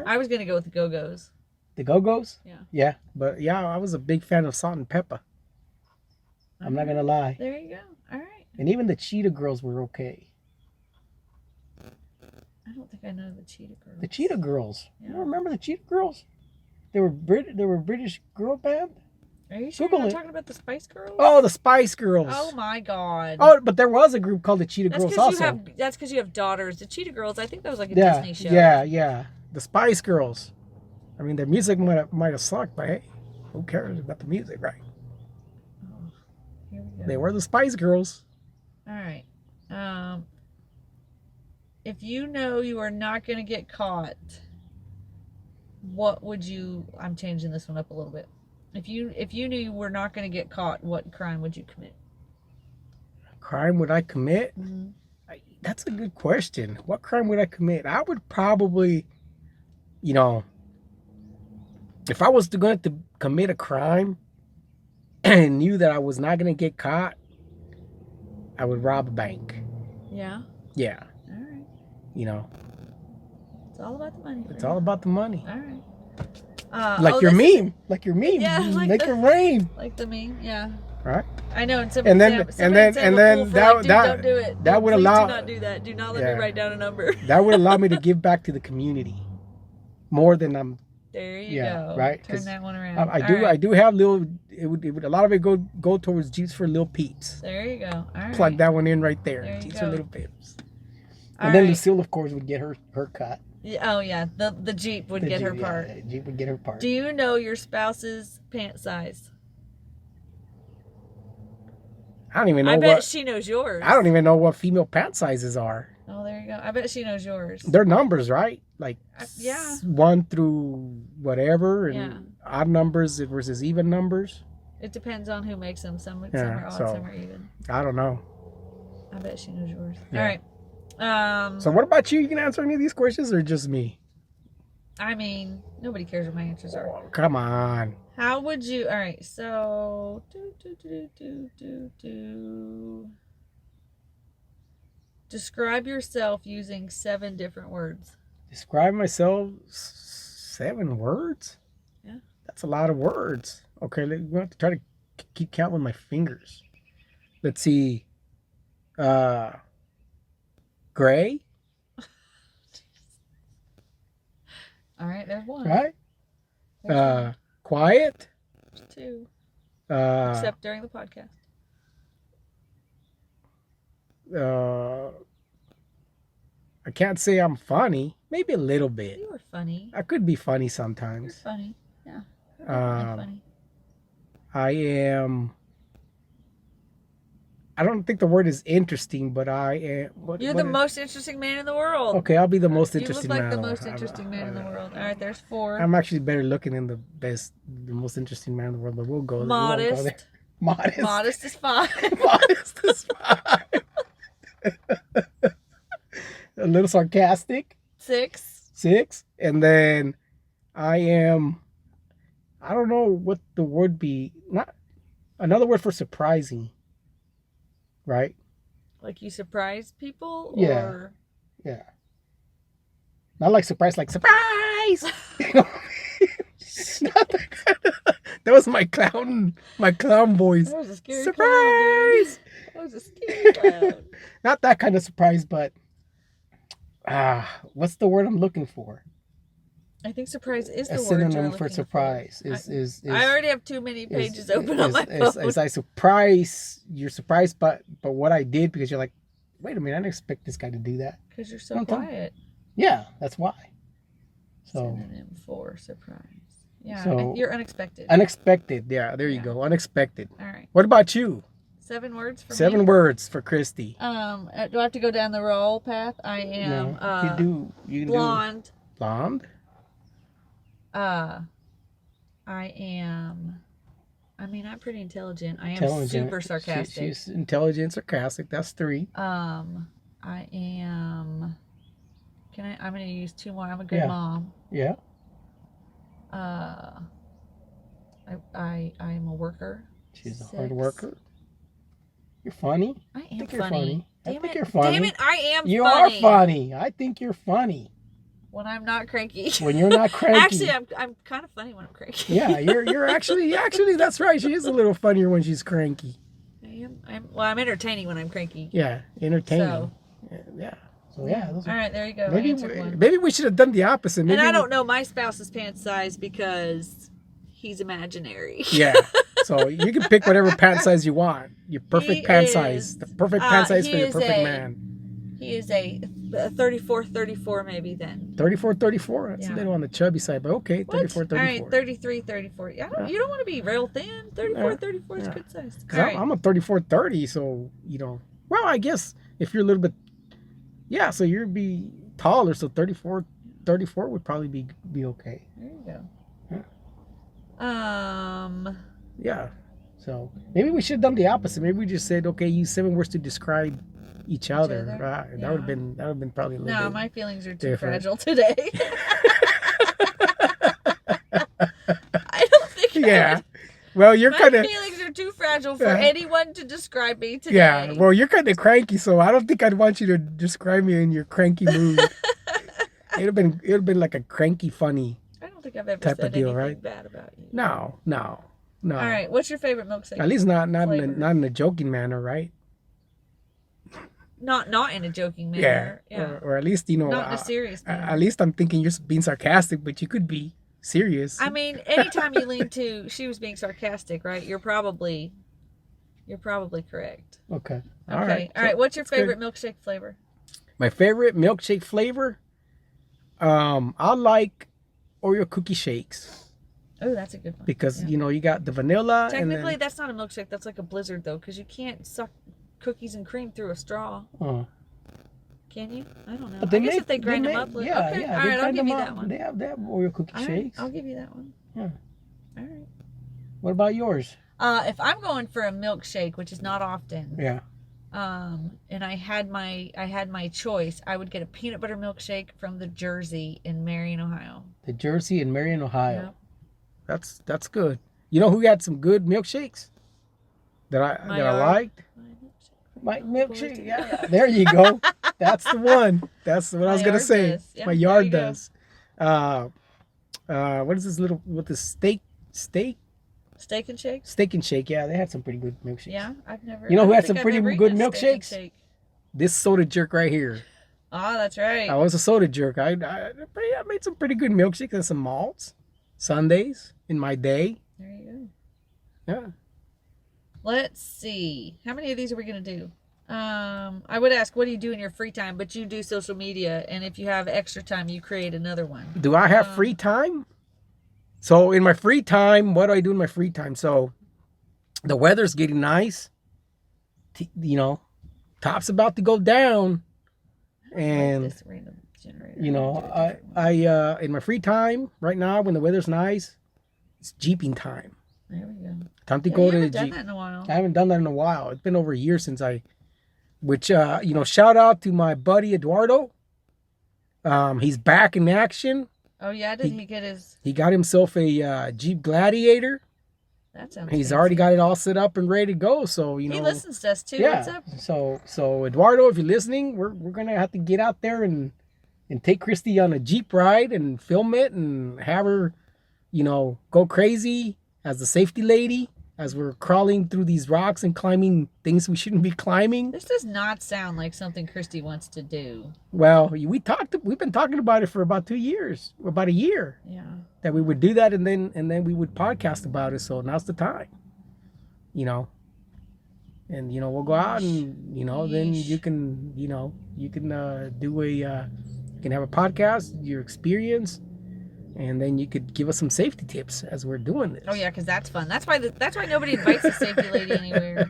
I was gonna go with the Go-Go's. The Go-Go's? Yeah. Yeah, but yeah, I was a big fan of Salt and Pepper. I'm not gonna lie. There you go. All right. And even the Cheetah Girls were okay. I don't think I know the Cheetah Girls. The Cheetah Girls. Yeah. You don't remember the Cheetah Girls? They were a British girl band. Are you sure you're not talking about the Spice Girls? Oh, the Spice Girls. Oh my God. Oh, but there was a group called the Cheetah Girls also. That's because you have daughters. The Cheetah Girls, I think that was like a Disney show. Yeah. The Spice Girls. I mean, their music might have sucked, but hey, who cares about the music, right? Oh, here we go. They were the Spice Girls. All right. If you know you are not going to get caught, what would you? I'm changing this one up a little bit. If you knew you were not going to get caught, what crime would you commit? Crime would I commit? Mm-hmm. That's a good question. What crime would I commit? I would probably, you know, if I was going to commit a crime and knew that I was not going to get caught, I would rob a bank. Yeah? Yeah. All right. You know. It's all about the money. It's all about the money. All right. Like your meme. Like your meme. Yeah. Make it rain. Like the meme. Yeah. Right. I know. And then don't do it. That would allow. Do not do that. Do not let me write down a number. That would allow me to give back to the community more than I'm. There you go. Right. Turn that one around. I do have little. It would a lot of it go towards Jeeps for Little Peeps. There you go. All right. Plug that one in right there. Jeeps for Little Peeps. And then Lucille, of course, would get her cut. Oh yeah, the Jeep would get her part. Yeah, Jeep would get her part. Do you know your spouse's pant size? I don't even know. I bet she knows yours. I don't even know what female pant sizes are. Oh, there you go. I bet she knows yours. They're numbers, right? Like 1 through whatever, and odd numbers versus even numbers. It depends on who makes them. Some are odd, some are even. I don't know. I bet she knows yours. Yeah. All right. So what about you? You can answer any of these questions or just me? I mean, nobody cares what my answers are. Oh, come on. How would you? All right. So describe yourself using 7 different words. Describe myself 7 words? Yeah. That's a lot of words. Okay, we're going to have to try to keep count with my fingers. Let's see. Gray. All right, there's one. Right? There's one. Quiet. There's 2. Uh, Except during the podcast. I can't say I'm funny. Maybe a little bit. You were funny. I could be funny You're sometimes. funny. Yeah. You're funny. I am. I don't think the word is interesting, but I am. You're the most interesting man in the world. Okay, I'll be the most You interesting look man. like the most interesting man in the world. All right, there's 4. I'm actually better looking than the most interesting man in the world, but we'll go there. Modest. We won't go there. Modest. Modest is 5. Modest is 5. A little sarcastic. 6. 6. And then I am. I don't know what the word be. Not another word for surprising. Right? Like you surprise people? Yeah. Or... Yeah. Not like surprise, like surprise! Not that kind of, that was my clown voice. That was a scary Surprise! clown, dude. That was a scary clown. Not that kind of surprise, but what's the word I'm looking for? I think surprise is the A word synonym you're for looking surprise for. is I already have too many pages open on my phone. Is I surprise, you're surprised but what I did, because you're like, wait a minute, I didn't expect this guy to do that. Because you're so quiet. Yeah, that's why. So synonym for surprise. Yeah, so, you're unexpected. Unexpected, yeah, there you go. Unexpected. All right. What about you? 7 words for 7 me? words for Kristi. Do I have to go down the roll path? I am No, you do. blonde. Blonde? I am. I mean, I'm pretty intelligent. I am super sarcastic. She's intelligent, sarcastic. That's 3. I am. I'm gonna use 2 more. I'm a good mom. Yeah. I am a worker. She's a hard worker. You're funny. I am You're funny. Damn I think it. you're funny. Damn it, I am you funny. are funny. I think you're funny. When I'm not cranky. When you're not cranky. Actually, I'm kind of funny when I'm cranky. Yeah, you're actually that's right. She is a little funnier when she's cranky. I'm entertaining when I'm cranky. Yeah, entertaining. So, yeah. So yeah. All right, there you go. Maybe we should have done the opposite. Maybe and I don't know my spouse's pant size because he's imaginary. Yeah. So you can pick whatever pant size you want. Your perfect pant size. The perfect pant size for your perfect man. He is a 34 maybe then. 34. That's a little on the chubby side, but okay. 34. All right, 33. Yeah, you don't want to be real thin. 34 is good size. Right. I'm a 34-30, so well, I guess if you're a little bit, so you'd be taller, so 34 would probably be okay. There you go. Yeah. So maybe we should have done the opposite. Maybe we just said, okay, use 7 words to describe each other. Right? Yeah. That would have been probably a little bit. No, my feelings are too fragile today. I don't think. Yeah. Well, you're kind of. My feelings are too fragile for anyone to describe me today. Yeah. Well, you're kind of cranky, so I don't think I'd want you to describe me in your cranky mood. It'd have been like a cranky funny. I don't think I've ever said anything bad about you. No. All right. What's your favorite milkshake? At least not in a joking manner, right? Not in a joking manner. Yeah. Or at least not in a serious manner. At least I'm thinking you're being sarcastic, but you could be serious. I mean, anytime you lean to she was being sarcastic, right? You're probably correct. Okay. All right. What's your favorite milkshake flavor? My favorite milkshake flavor? I like Oreo cookie shakes. Oh, that's a good one. Because you got the vanilla. Technically, that's not a milkshake. That's like a blizzard, though, because you can't suck cookies and cream through a straw. Can you? I don't know. I guess if they grind them up. Okay. All right, I'll give you that one. They have Oreo cookie shakes. I'll give you that one. Yeah. All right. What about yours? If I'm going for a milkshake, which is not often. Yeah. And I had my choice, I would get a peanut butter milkshake from the Jersey in Marion, Ohio. The Jersey in Marion, Ohio. Yep. That's good. You know who had some good milkshakes that I liked? My milkshake. Yeah. There you go. That's the one. That's what I was gonna say. Yeah, My yard does. What is this little with the steak Steak and Shake? Steak and Shake. Yeah, they had some pretty good milkshakes. Yeah, I've never. You know I who don't had think some I've pretty ever good eaten a Steak and milkshakes? Shake. This soda jerk right here. Ah, that's right. I was a soda jerk. I made some pretty good milkshakes and some malts Sundays in my day. There you Yeah. go. Let's see. How many of these are we gonna do? I would ask, what do you do in your free time? But you do social media, and if you have extra time, you create another one. Do I have free time? So in my free time, what do I do in my free time? So the weather's getting nice. You know, top's about to go down, and This random generator. you know, I in my free time right now when the weather's nice, it's jeeping time. There we go. Time to Yeah, go you to haven't the done Jeep. that in a while. I haven't done that in a while. It's been over a year since which you know, shout out to my buddy Eduardo. He's back in action. Oh yeah, didn't he get his? He got himself a Jeep Gladiator. That sounds. He's fancy. already got it all set up and ready to go. So you know, He listens to us too. yeah. What's up? So Eduardo, if you're listening, we're gonna have to get out there and take Kristi on a Jeep ride and film it and have her, you know, go crazy as the safety lady as we're crawling through these rocks and climbing things we shouldn't be climbing. This does not sound like something Kristi wants to do. Well, we've been talking about it for about 2 years, about a year, Yeah. that we would do that, and then we would podcast about it. So now's the time, you know. And you know, we'll go out and you know, then you can do you can have a podcast, your experience, and then you could give us some safety tips as we're doing this. Oh yeah, because that's fun. That's why nobody invites a safety lady anywhere.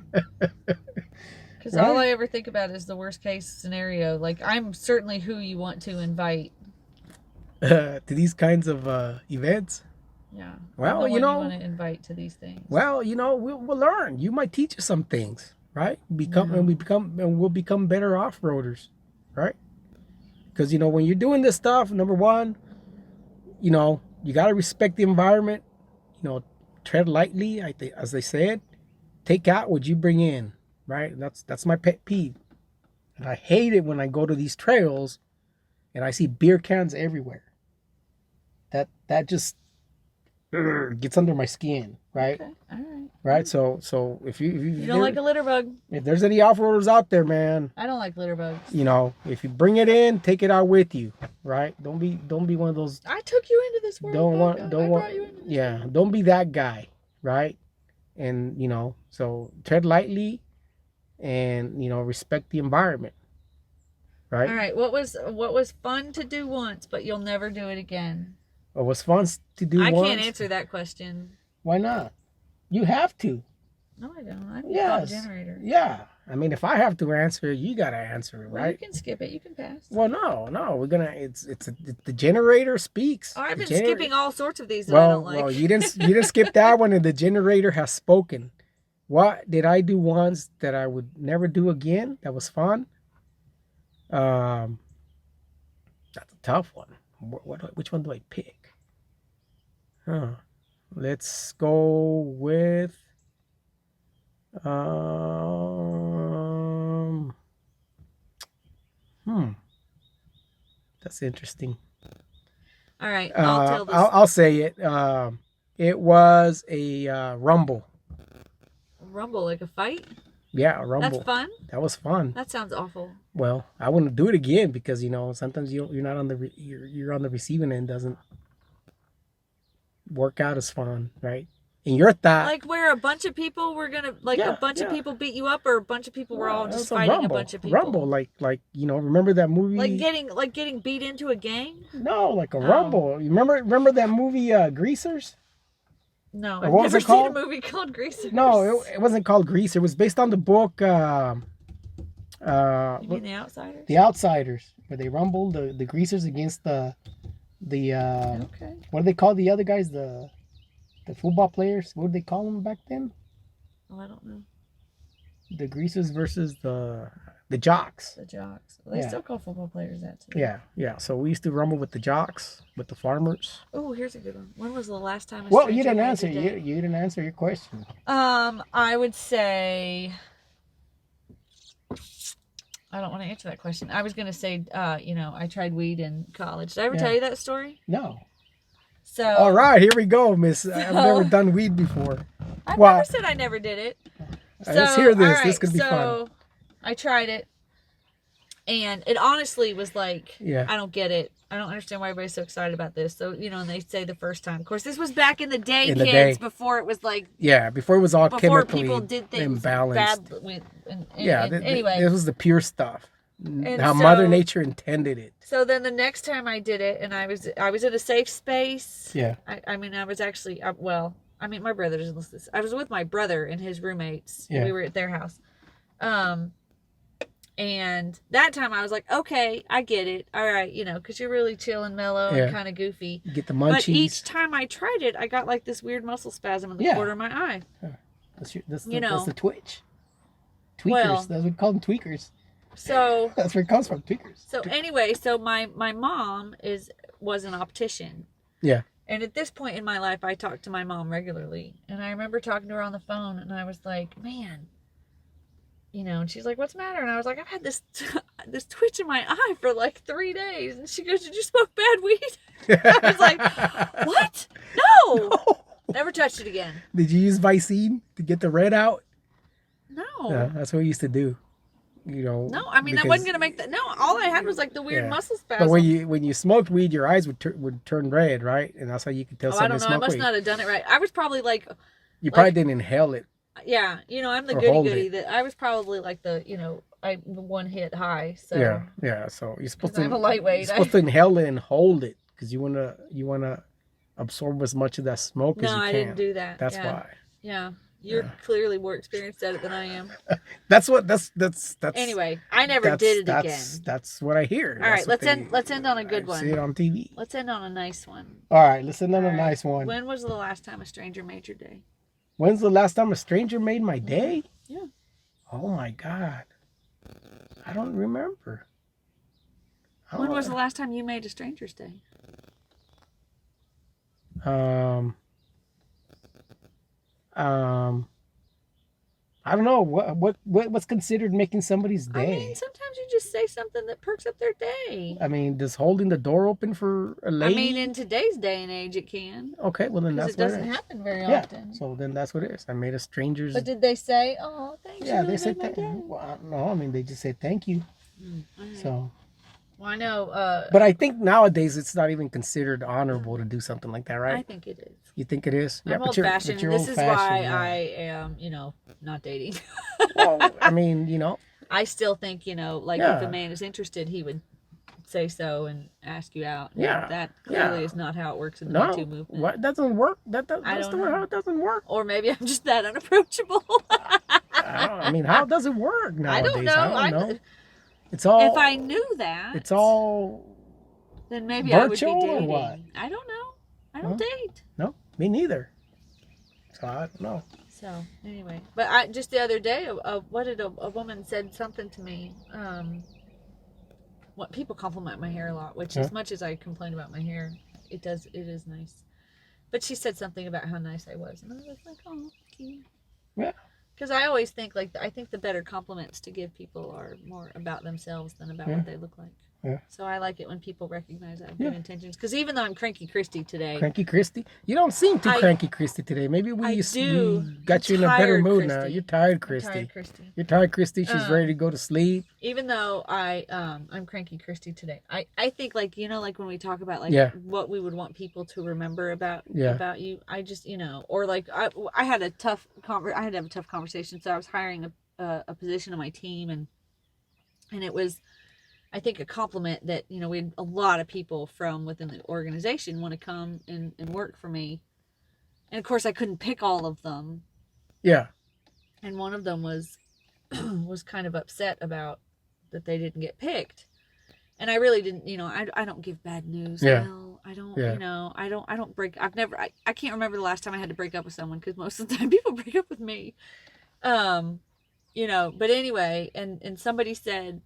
Because all I ever think about is the worst case scenario. Like, I'm certainly who you want to invite To these kinds of events. Yeah. Well, I'm the you one know, you want to invite to these things. Well, you know, we'll learn. You might teach us some things, right? We'll become better off-roaders, right? Because you know, when you're doing this stuff, number one, you know, you got to respect the environment. You know, tread lightly, as they said. Take out what you bring in, right? That's my pet peeve. And I hate it when I go to these trails and I see beer cans everywhere. That just gets under my skin, right? Okay. All right. Right. So if You don't like a litter bug. if there's any off-roaders out there, man, I don't like litter bugs. you know, if you bring it in, take it out with you, right? Don't be one of those. I took you into this world. Don't brought want. you into this Yeah, don't be that guy, right? And you know, so tread lightly, and you know, respect the environment, right? All right. What was fun to do once, but you'll never do it again? What was fun to do I once? can't answer that question. Why not? You have to. No, I don't. I'm Yes. a generator. Yeah. I mean, if I have to answer, you gotta answer it, Well, you right? can skip it. You can pass. Well, no, we're gonna. It's the generator speaks. Oh, I've The been skipping all sorts of these that I Well, don't like. well, you didn't skip that one, and the generator has spoken. What did I do once that I would never do again? That was fun. That's a tough one. Which one do I pick? Huh. Let's go with That's interesting. All right, I'll tell this. I'll say it. It was a rumble. Rumble, like a fight? Yeah, a rumble. That's fun? That was fun. That sounds awful. Well, I wouldn't do it again because you know sometimes you're not on the you're on the receiving end, doesn't work out as fun, right? And your thought, Like where a bunch of people were gonna, a bunch of people beat you up, or a bunch of people were all it just was fighting a bunch of people. Rumble, like you know, remember that movie? Like getting beat into a gang? No, like a rumble. You remember that movie No, Greasers? Or I've what was never it seen a called? movie called Greasers. No, it wasn't called Grease. It was based on the book You mean The Outsiders? The Outsiders, where they rumbled the Greasers against the Okay. what do they call the other guys? The football players. What did they call them back then? Well, I don't know. The Greasers versus the Jocks. The Jocks. Well, they Yeah. still call football players that too. Yeah. So we used to rumble with the Jocks, with the farmers. Oh, here's a good one. When was the last time? Well, you didn't answer. You didn't answer your question. I would say I don't want to answer that question. I was gonna say, I tried weed in college. Did I ever Yeah. tell you that story? No. So. All right, here we go, Miss. I've never done weed before. I Well, never said I never did it. So, let's hear this. All right, This could be fun. I tried it, and it honestly was like, Yeah. I don't get it. I don't understand why everybody's so excited about this. So, and they say the first time. Of course, this was back in the day, kids, before it was like... Yeah, before it was all before chemically people did things imbalanced. bad with... Anyway. This was the pure stuff. And how Mother Nature intended it. So then the next time I did it, and I was in a safe space. Yeah. I was actually... my brother doesn't listen to this. I was with my brother and his roommates. Yeah. We were at their house. And that time I was like, okay, I get it. All right, because you're really chill and mellow and kind of goofy. You get the munchies. But each time I tried it, I got like this weird muscle spasm in the corner of my eye. That's the twitch. Tweakers. Well, that's what we call them, tweakers. So that's where it comes from, tweakers. So anyway, my mom was an optician. Yeah. And at this point in my life, I talked to my mom regularly. And I remember talking to her on the phone, and I was like, man... and she's like, what's the matter? And I was like, I've had this twitch in my eye for like 3 days. And she goes, did you smoke bad weed? I was like, what? No. Never touched it again. Did you use Vicine to get the red out? No. Yeah, that's what we used to do. No, I wasn't going to make that. No, all I had was like the weird muscle spasm. But when you smoked weed, your eyes would turn red, right? And that's how you could tell somebody smoked weed. I must not have done it right. I was probably like... You probably didn't inhale it. Yeah, I'm the goody that I was probably like the one hit high. So yeah. So you're supposed to. I'm a lightweight. You're supposed to inhale it and hold it because you wanna absorb as much of that smoke as you can. No, I didn't do that. That's why. Yeah, you're clearly more experienced at it than I am. That's. Anyway, I never did it again. That's what I hear. All right, let's end on a good one. See it on TV. Let's end on a nice one. All right, let's end on a nice one. When was the last time a stranger made your day? When's the last time a stranger made my day? Yeah. Oh my God. I don't remember. When was the last time you made a stranger's day? I don't know what's considered making somebody's day. Sometimes you just say something that perks up their day. Does holding the door open for a lady? In today's day and age, it can. Okay, well then that's what it is. It doesn't happen very often. So then that's what it is. I made a stranger's. But did they say, "Oh, thanks"? Yeah, they said thank you. Well, no, they just said thank you. So. Well, I know. But I think nowadays it's not even considered honorable to do something like that, right? I think it is. You think it is? I'm old-fashioned. This is why I am, not dating. Well, I still think, if a man is interested, he would say so and ask you out. Yeah. That clearly is not how it works in the Me Too movement. What doesn't work? That's how it doesn't work. Or maybe I'm just that unapproachable. How does it work nowadays? I don't know. It's all. If I knew that, it's all. Then maybe I would be dating. Or what? I don't know. I don't date. No, me neither. So I don't know. So anyway, but just the other day, a woman said something to me. What people compliment my hair a lot, which as much as I complain about my hair, it is nice. But she said something about how nice I was, and I was like, oh, thank you. Yeah. Because I always think I think the better compliments to give people are more about themselves than about what they look like. Yeah. So I like it when people recognize I have good intentions. Because even though I'm cranky Kristi today. Cranky Kristi? You don't seem too cranky Kristi today. Maybe we got you in a better mood now. You're tired, Kristi. You're tired, Kristi. She's ready to go to sleep. Even though I'm cranky Kristi today. I think like when we talk about what we would want people to remember about you. I just or like I had a tough I had to have a tough conversation. So I was hiring a position on my team and it was I think a compliment that, we had a lot of people from within the organization want to come and work for me. And of course I couldn't pick all of them. Yeah. And one of them was kind of upset about that they didn't get picked. And I really didn't, I don't give bad news. Yeah. No, I don't, I don't break. I can't remember the last time I had to break up with someone because most of the time people break up with me. But anyway, and somebody said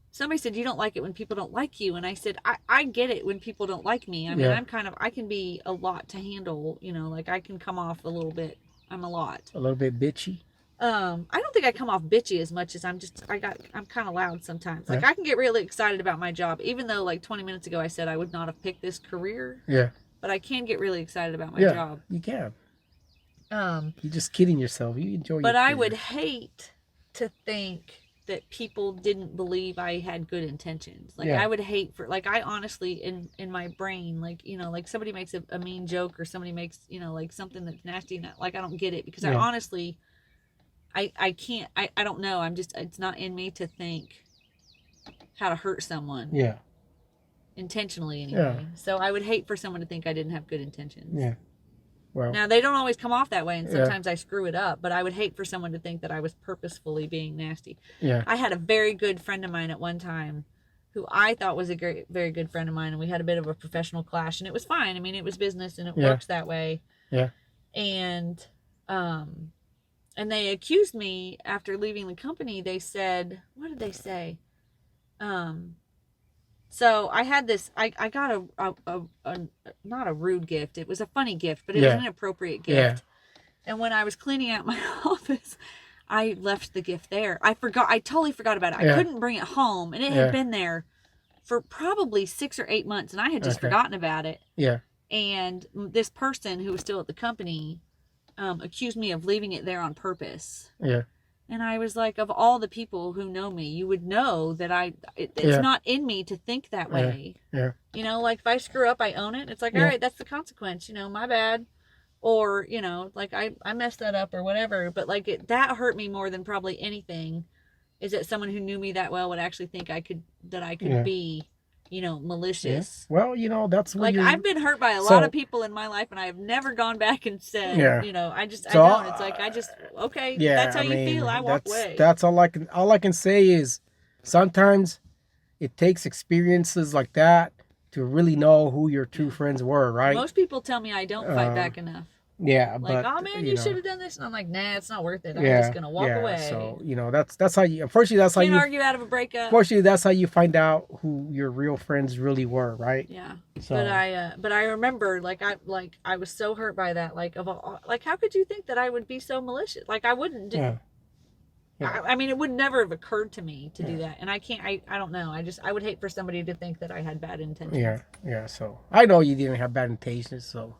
you don't like it when people don't like you, and I said I get it when people don't like me. I mean, I can be a lot to handle, like I can come off a little bit. I'm a lot. A little bit bitchy. I don't think I come off bitchy as much as I'm kind of loud sometimes. Like, I can get really excited about my job, even though like 20 minutes ago I said I would not have picked this career. Yeah. But I can get really excited about my job. You can. You're just kidding yourself. You enjoy but your I career. would hate to think that people didn't believe I had good intentions. Like, I would hate for, like, I honestly, in my brain, like, you know, like somebody makes a mean joke or somebody makes, you know, like something that's nasty, and like, I don't get it, because I honestly, I can't, I don't know. I'm just, it's not in me to think how to hurt someone. Yeah. Intentionally, anyway. So I would hate for someone to think I didn't have good intentions. Yeah. Well, now, they don't always come off that way, and sometimes I screw it up, but I would hate for someone to think that I was purposefully being nasty. Yeah. I had a very good friend of mine at one time who I thought was a very good friend of mine, and we had a bit of a professional clash, and it was fine. I mean, it was business, and it works that way. Yeah. And they accused me after leaving the company. They said, what did they say? So I had this, I got a not a rude gift. It was a funny gift, but it was an inappropriate gift. Yeah. And when I was cleaning out my office, I left the gift there. I totally forgot about it. I couldn't bring it home, and it had been there for probably 6 or 8 months, and I had just forgotten about it. Yeah. And this person who was still at the company accused me of leaving it there on purpose. Yeah. And I was like, of all the people who know me, you would know that it's not in me to think that way. Yeah. You know, like, if I screw up, I own it. It's like, all right, that's the consequence, you know, my bad. Or, you know, like, I messed that up or whatever. But, like, that hurt me more than probably anything, is that someone who knew me that well would actually think I could be, you know, malicious. Yeah. Well, you know, that's what, like, I've been hurt by a lot of people in my life, and I have never gone back and said, you know, I don't. It's like, okay, that's how you feel. I walk away. That's all I can say is, sometimes it takes experiences like that to really know who your true friends were, right? Most people tell me I don't fight back enough. Yeah, like, but, oh man, you should have done this, and I'm like, nah, it's not worth it. I'm just gonna walk away. So, you know, that's how you. Unfortunately, that's how you argue out of a breakup. Unfortunately, that's how you find out who your real friends really were, right? Yeah. So, but I remember, I was so hurt by that. Like, how could you think that I would be so malicious? Like, I wouldn't do. Yeah. I mean, it would never have occurred to me to do that, and I can't. I don't know. I would hate for somebody to think that I had bad intentions. Yeah. Yeah. So I know you didn't have bad intentions. So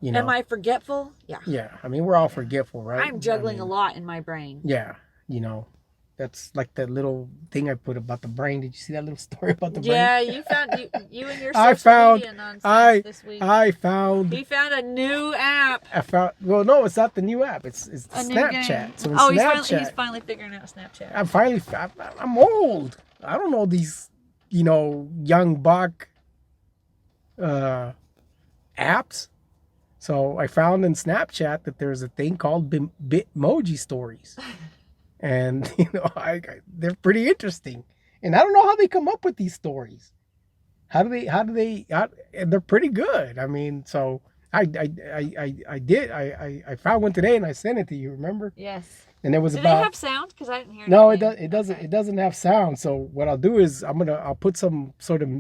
you know. Am I forgetful? Yeah. Yeah. I mean, we're all forgetful, right? I'm juggling a lot in my brain. Yeah. You know, that's like that little thing I put about the brain. Did you see that little story about the brain? Yeah, you found you and your social media nonsense this week. He found a new app. Well, no, it's not the new app. It's the Snapchat. So he's finally figuring out Snapchat. I'm old. I don't know these, you know, young buck apps. So I found in Snapchat that there's a thing called Bitmoji stories. And, you know, they're pretty interesting. And I don't know how they come up with these stories. They're pretty good. I mean, so I found one today and I sent it to you, remember? Yes. And it was Do they have sound? Because I didn't hear No, it doesn't have sound. So what I'll do is I'll put some sort of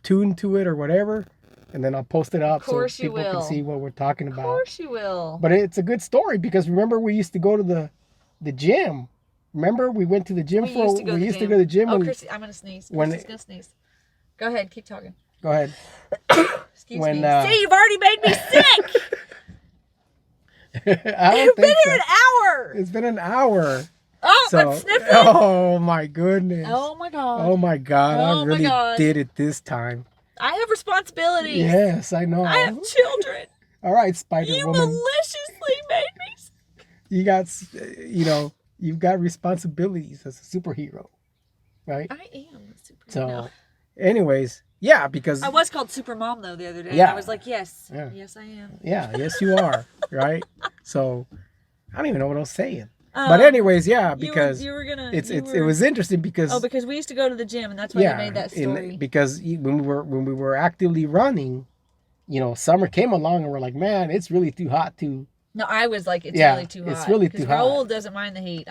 tune to it or whatever, and then I'll post it up so people can see what we're talking about. Of course you will. But it's a good story, because remember, we used to go to the gym. Remember, we went to the gym We used to go to the gym. Oh, Kristi, I'm going to sneeze. Kristi's going to sneeze. Go ahead. Keep talking. Go ahead. Excuse me. See, you've already made me sick. You've been here an hour. It's been an hour. Oh, I'm sniffing. Oh, my goodness. Oh, my God. Oh, my God. I really did it this time. I have responsibilities. Yes, I know. I have children. All right, Spider You Woman. maliciously made me sick. You got, you know, you've got responsibilities as a superhero, right? I am a superhero. So, anyways, yeah, because I was called Supermom though the other day. Yeah. I was like, yes, yes, I am. Yeah, yes, you are, right? So, I don't even know what I was saying. But anyways, yeah, because it was interesting because because we used to go to the gym, and that's why they made that story. Because when we were actively running, you know, summer came along and we're like, man, it's really too hot to. No, I was like, it's really too hot. It's really too hot. Raul doesn't mind the heat.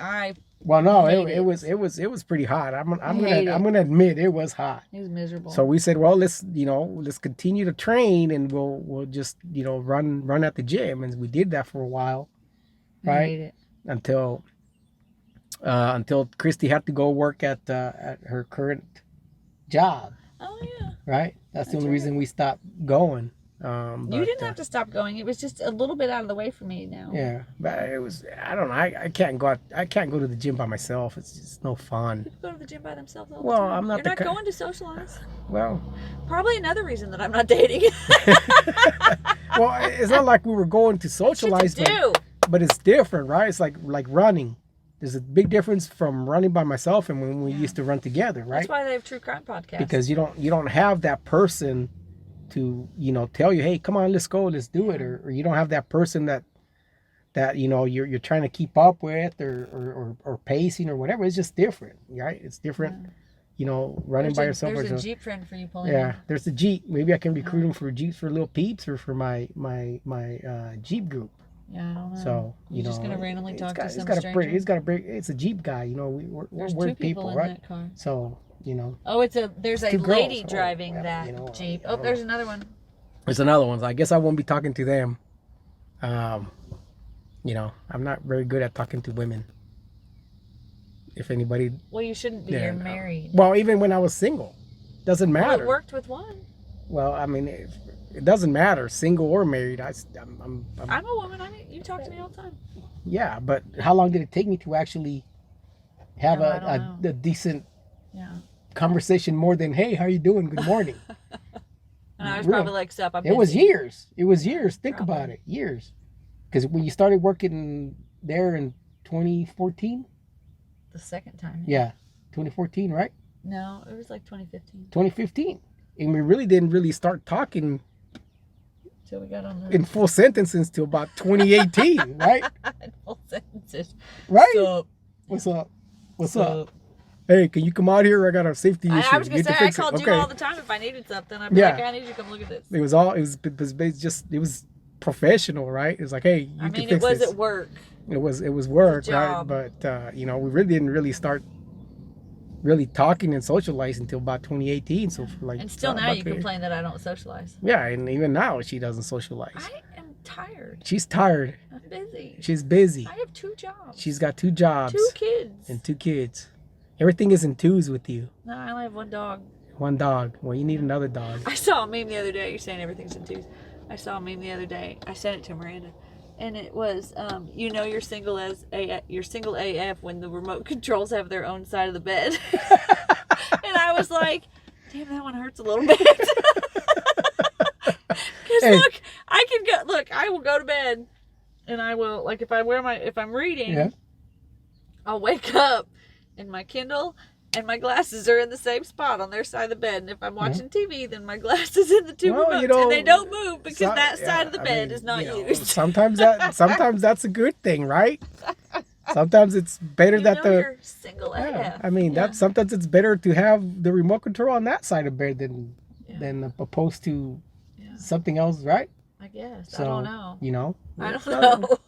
Well, no, it was pretty hot. I'm gonna admit it was hot. It was miserable. So we said, well, let's continue to train, and we'll just, you know, run at the gym, and we did that for a while, right? I hate it. Until until Kristi had to go work at her current job. Oh yeah. Right. That's the only right. reason we stopped going. You didn't have to stop going. It was just a little bit out of the way for me now. Yeah, but it was. I don't know. I can't go out. I can't go to the gym by myself. It's just no fun. People go to the gym by themselves all Well, the time. I'm not. You're not going to socialize. Well, probably another reason that I'm not dating. well, it's not like we were going to socialize, but it's different, right? It's like running. There's a big difference from running by myself and when we used to run together, right? That's why they have true crime podcasts. Because you don't have that person to tell you, hey, come on, let's go, let's do it, or you don't have that person that you're trying to keep up with or pacing or whatever. It's just different, right? It's different, running by yourself. There's a Jeep friend for you pulling. Yeah, there's a Jeep. Maybe I can recruit him for Jeeps for little peeps or for my Jeep group. Yeah, I don't know. So you're just gonna randomly talk to some stranger. It's a Jeep guy. We're two people, in right? That car. So Oh, there's a lady driving yeah, that Jeep. Oh, there's another one. There's another one. I guess I won't be talking to them. I'm not very good at talking to women. If anybody. Well, you shouldn't be. You're married. Well, even when I was single, doesn't matter. Well, it worked with one. Well, I mean, it doesn't matter, single or married. I'm a woman. You talk to me all the time. Yeah, but how long did it take me to actually have a decent conversation more than, hey, how you doing? Good morning. And I was probably like, stop. It was years. It was years. Think about it. Years. Because when you started working there in 2014? The second time. Yeah. 2014, right? No, it was like 2015. 2015. And we really didn't start talking till we got on in full sentences till about 2018, right? In full sentences. Right? What's up? What's up? Hey, can you come out here? I got a safety issue. I was gonna say I called you all the time if I needed something. I'd be like, I need you to come look at this. It was professional, right? It was like, hey, you can fix this. It was at work. It was work, right? But we didn't start talking and socializing until about 2018. So for and still now you complain that I don't socialize. Yeah, and even now she doesn't socialize. I am tired. She's tired. I'm busy. She's busy. I have 2 jobs. She's got 2 jobs. 2 kids. And 2 kids. Everything is in twos with you. No, I only have 1 dog. 1 dog. Well, you need another dog. I saw a meme the other day. You're saying everything's in twos. I saw a meme the other day. I sent it to Miranda. And it was, you're single AF when the remote controls have their own side of the bed. And I was like, damn, that one hurts a little bit. Because I will go to bed and I will, like if I'm reading, I'll wake up and my Kindle and my glasses are in the same spot on their side of the bed. And if I'm watching TV, then my glasses in the 2 remotes and they don't move because that side of the bed is not used. Sometimes that's a good thing, right? Sometimes it's better that you're single AF. I mean, sometimes it's better to have the remote control on that side of the bed than opposed to something else, right? I guess. So, I don't know. I don't know.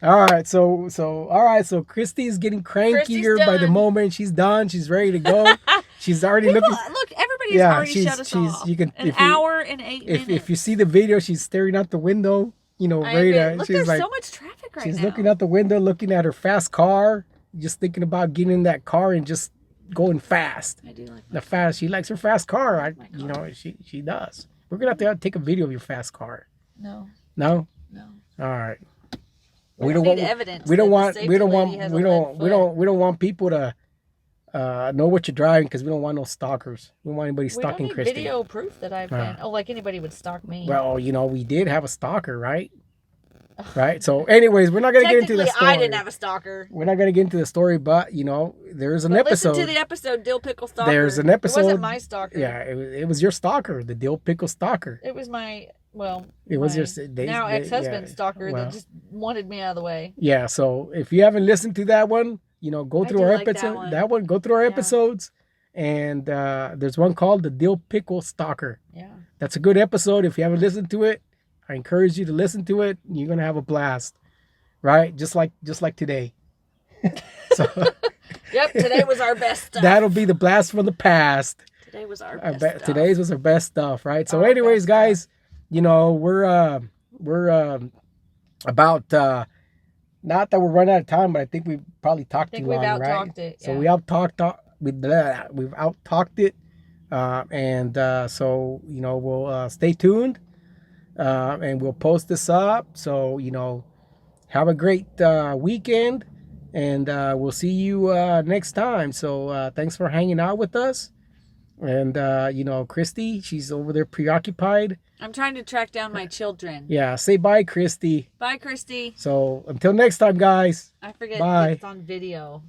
All right. So Kristi is getting crankier by the moment. She's done. She's ready to go. She's already looking. Look, everybody's already shut us off. You can hour and 8 minutes. If you see the video, she's staring out the window. Ready to. Look, she's there's so much traffic right now. She's looking out the window, looking at her fast car, just thinking about getting in that car and just going fast. I do like the fast. She likes her fast car. She does. We're gonna have to take a video of your fast car. No. No. No. All right. We don't need evidence. We don't want people to know what you're driving because we don't want no stalkers. We don't want anybody stalking Kristi. We don't need video proof that I've been. Like anybody would stalk me. Well, we did have a stalker, right? Right. So, anyways, we're not gonna get into the story. I didn't have a stalker. We're not gonna get into the story, but there's an episode. Listen to the episode, Dill Pickle Stalker. There's an episode. It wasn't my stalker. Yeah, it was your stalker, the Dill Pickle Stalker. It was my. Well, it was your now ex-husband stalker that just wanted me out of the way. Yeah, so if you haven't listened to that one, go through our episode. That one, go through our episodes, and there's one called the Dill Pickle Stalker. Yeah, that's a good episode. If you haven't listened to it, I encourage you to listen to it. You're gonna have a blast, right? Just like today. So, yep, today was our best stuff. That'll be the blast from the past. Today was our best stuff. Today's was our best stuff, right? So, anyways, guys. We're about not that we're running out of time, but I think we probably talked too long, we've right? out-talked it. So Yeah. we've out-talked it, so we'll stay tuned, and we'll post this up. So have a great weekend, and we'll see you next time. So thanks for hanging out with us. And Kristi, she's over there preoccupied. I'm trying to track down my children. Yeah, say bye, Kristi. Bye, Kristi. So until next time, guys. I forget Bye. it's on video.